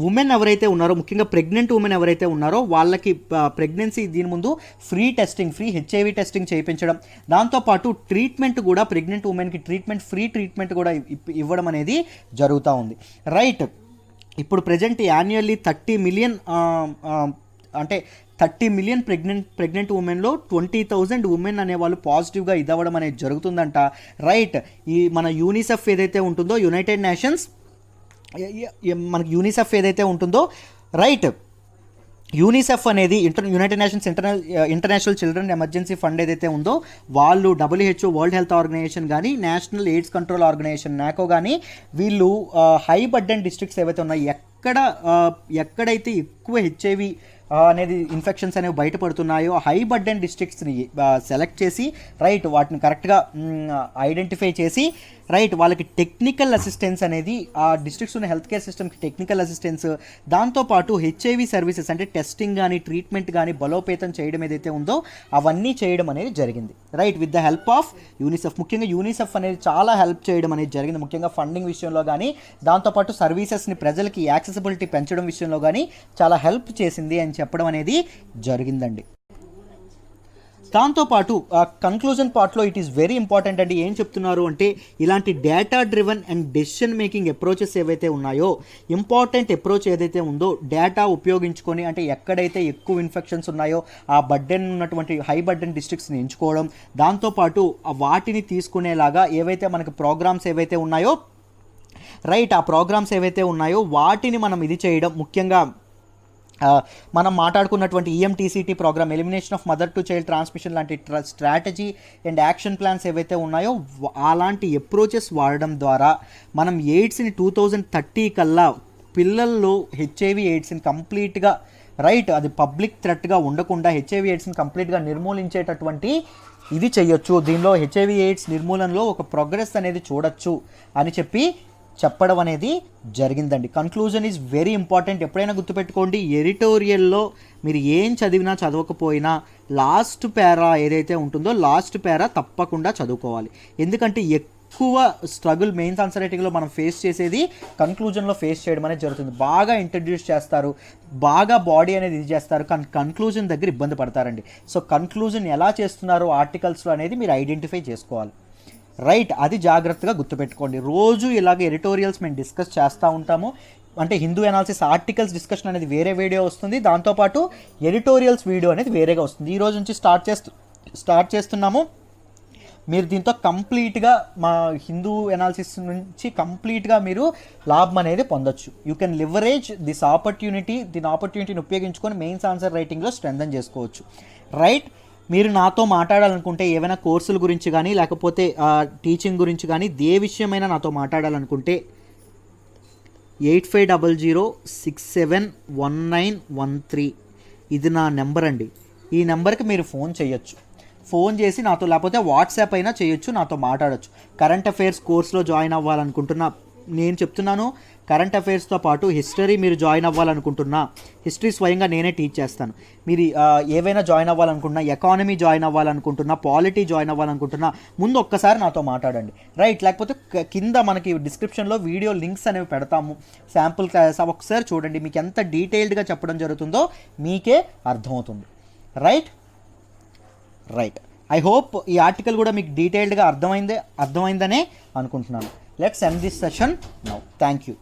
ఉమెన్ ఎవరైతే ఉన్నారో, ముఖ్యంగా ప్రెగ్నెంట్ ఉమెన్ ఎవరైతే ఉన్నారో వాళ్ళకి ప్రెగ్నెన్సీ దీని ముందు ఫ్రీ హెచ్ఐవి టెస్టింగ్ చేయించడం, దాంతోపాటు ట్రీట్మెంట్ కూడా ప్రెగ్నెంట్ ఉమెన్కి ఫ్రీ ట్రీట్మెంట్ కూడా ఇవ్వడం అనేది జరుగుతూ ఉంది. రైట్, ఇప్పుడు ప్రజెంట్ యాన్యువల్లీ 30 మిలియన్ అంటే 30 మిలియన్ ప్రెగ్నెంట్ ఉమెన్లో 20,000 ఉమెన్ అనేవాళ్ళు పాజిటివ్గా ఇదవ్వడం అనేది జరుగుతుందంట. రైట్, ఈ మన యూనిసెఫ్ ఏదైతే ఉంటుందో, యునైటెడ్ నేషన్స్ మనకి యూనిసెఫ్ ఏదైతే ఉంటుందో, రైట్, యూనిసెఫ్ అనేది United nations international children emergency fund ఏదైతే ఉందో, వాళ్ళు WHO వరల్డ్ హెల్త్ ఆర్గనైజేషన్ కానీ నేషనల్ ఎయిడ్స్ కంట్రోల్ ఆర్గనైజేషన్ నాకో కానీ వీళ్ళు హై బర్డెన్ డిస్ట్రిక్ట్స్ ఏవైతే ఉన్నాయో, ఎక్కడైతే ఎక్కువ హెచ్ఐవి అనేది ఇన్ఫెక్షన్స్ అనేవి బయటపడుతున్నాయో హై బర్డెన్ డిస్ట్రిక్ట్స్ని సెలెక్ట్ చేసి, రైట్, వాటిని కరెక్ట్గా ఐడెంటిఫై చేసి, రైట్, వాళ్ళకి టెక్నికల్ అసిస్టెన్స్ అనేది ఆ డిస్ట్రిక్ట్స్ ఉన్న హెల్త్ కేర్ సిస్టమ్కి టెక్నికల్ అసిస్టెన్స్, దాంతోపాటు హెచ్ఐవి సర్వీసెస్ అంటే టెస్టింగ్ కానీ ట్రీట్మెంట్ కానీ బలోపేతం చేయడం ఏదైతే ఉందో అవన్నీ చేయడం అనేది జరిగింది. Right, with the help of UNICEF. ముఖ్యంగా యూనిసెఫ్ అనేది చాలా హెల్ప్ చేయడం అనేది జరిగింది, ముఖ్యంగా ఫండింగ్ విషయంలో కానీ, దాంతోపాటు సర్వీసెస్ని ప్రజలకి యాక్సెసిబిలిటీ పెంచడం విషయంలో కానీ చాలా హెల్ప్ చేసింది అని చెప్పడం అనేది జరిగిందండి. దాంతోపాటు కన్క్లూజన్ పార్ట్లో ఇట్ ఈస్ వెరీ ఇంపార్టెంట్ అండి. ఏం చెప్తున్నారు అంటే, ఇలాంటి data driven and decision making approaches ఏవైతే ఉన్నాయో, ఇంపార్టెంట్ అప్రోచ్ ఏదైతే ఉందో డేటా ఉపయోగించుకొని, అంటే ఎక్కడైతే ఎక్కువ ఇన్ఫెక్షన్స్ ఉన్నాయో ఆ బర్డెన్ ఉన్నటువంటి హై బర్డెన్ డిస్ట్రిక్ట్స్ని ఎంచుకోవడం, దాంతోపాటు వాటిని తీసుకునేలాగా ఏవైతే మనకు ప్రోగ్రామ్స్ ఏవైతే ఉన్నాయో, రైట్, ఆ ప్రోగ్రామ్స్ ఏవైతే ఉన్నాయో వాటిని మనం ఇది చేయడం, ముఖ్యంగా మనం మాట్లాడుకున్నటువంటి EMTCT programme, elimination of mother to child transmission లాంటి స్ట్రాటజీ అండ్ యాక్షన్ ప్లాన్స్ ఏవైతే ఉన్నాయో అలాంటి అప్రోచెస్ వాడడం ద్వారా మనం ఎయిడ్స్ని 2030 కల్లా పిల్లల్లో హెచ్ఐవి ఎయిడ్స్ని కంప్లీట్గా, రైట్, అది పబ్లిక్ థ్రెట్గా ఉండకుండా హెచ్ఐవి ఎయిడ్స్ని కంప్లీట్గా నిర్మూలించేటటువంటి ఇది చేయొచ్చు. దీనిలో హెచ్ఐవి ఎయిడ్స్ నిర్మూలనలో ఒక ప్రోగ్రెస్ అనేది చూడొచ్చు అని చెప్పడం అనేది జరిగిందండి. Conclusion is very important. ఎప్పుడైనా గుర్తుపెట్టుకోండి, ఎడిటోరియల్లో మీరు ఏం చదివినా చదవకపోయినా లాస్ట్ పేరా ఏదైతే ఉంటుందో లాస్ట్ పేరా తప్పకుండా చదువుకోవాలి. ఎందుకంటే ఎక్కువ స్ట్రగుల్ మెయిన్స్ ఆన్సర్ రైటింగ్లో మనం ఫేస్ చేసేది కన్క్లూజన్లో ఫేస్ చేయడం అనేది జరుగుతుంది. బాగా ఇంట్రడ్యూస్ చేస్తారు, బాగా బాడీ అనేది ఇది చేస్తారు, కానీ కన్క్లూజన్ దగ్గర ఇబ్బంది పడతారండి. సో కన్క్లూజన్ ఎలా చేస్తున్నారో ఆర్టికల్స్లో అనేది మీరు ఐడెంటిఫై చేసుకోవాలి. రైట్, అది జాగ్రత్తగా గుర్తుపెట్టుకోండి. రోజు ఇలాగ ఎడిటోరియల్స్ మేము డిస్కస్ చేస్తూ ఉంటాము. అంటే హిందూ అనాలిసిస్ ఆర్టికల్స్ డిస్కషన్ అనేది వేరే వీడియో వస్తుంది, దాంతోపాటు ఎడిటోరియల్స్ వీడియో అనేది వేరేగా వస్తుంది. ఈ రోజు నుంచి స్టార్ట్ చేస్తున్నాము. మీరు దీంతో కంప్లీట్గా మా హిందూ అనాలిసిస్ నుంచి కంప్లీట్గా మీరు లాభం అనేది పొందొచ్చు. యూ కెన్ లివరేజ్ దీని ఆపర్చునిటీని ఉపయోగించుకొని మెయిన్స్ ఆన్సర్ రైటింగ్లో స్ట్రెంథన్ చేసుకోవచ్చు. రైట్, మీరు నాతో మాట్లాడాలనుకుంటే ఏవైనా కోర్సుల గురించి కానీ లేకపోతే టీచింగ్ గురించి కానీ ఏ విషయమైనా నాతో మాట్లాడాలనుకుంటే 8500671913 ఇది నా నెంబర్ అండి. ఈ నెంబర్కి మీరు ఫోన్ చేయొచ్చు. ఫోన్ చేసి నాతో, లేకపోతే వాట్సాప్ అయినా చేయొచ్చు, నాతో మాట్లాడచ్చు. కరెంట్ అఫైర్స్ కోర్సులో జాయిన్ అవ్వాలనుకుంటున్నా, నేను చెప్తున్నాను, కరెంట్ అఫైర్స్తో పాటు హిస్టరీ మీరు జాయిన్ అవ్వాలనుకుంటున్నా, హిస్టరీ స్వయంగా నేనే టీచ్ చేస్తాను. మీరు ఏవైనా జాయిన్ అవ్వాలనుకుంటున్నా, ఎకానమీ జాయిన్ అవ్వాలనుకుంటున్నా, పాలిటీ జాయిన్ అవ్వాలనుకుంటున్నా, ముందు ఒక్కసారి నాతో మాట్లాడండి. రైట్, లేకపోతే కింద మనకి డిస్క్రిప్షన్లో వీడియో లింక్స్ అనేవి పెడతాము, శాంపుల్ క్లాస్ ఒకసారి చూడండి. మీకు ఎంత డీటెయిల్డ్గా చెప్పడం జరుగుతుందో మీకే అర్థమవుతుంది. రైట్, ఐ హోప్ ఈ ఆర్టికల్ కూడా మీకు డీటెయిల్డ్గా అర్థమైందనే అనుకుంటున్నాను. Let's end this session now. Thank you.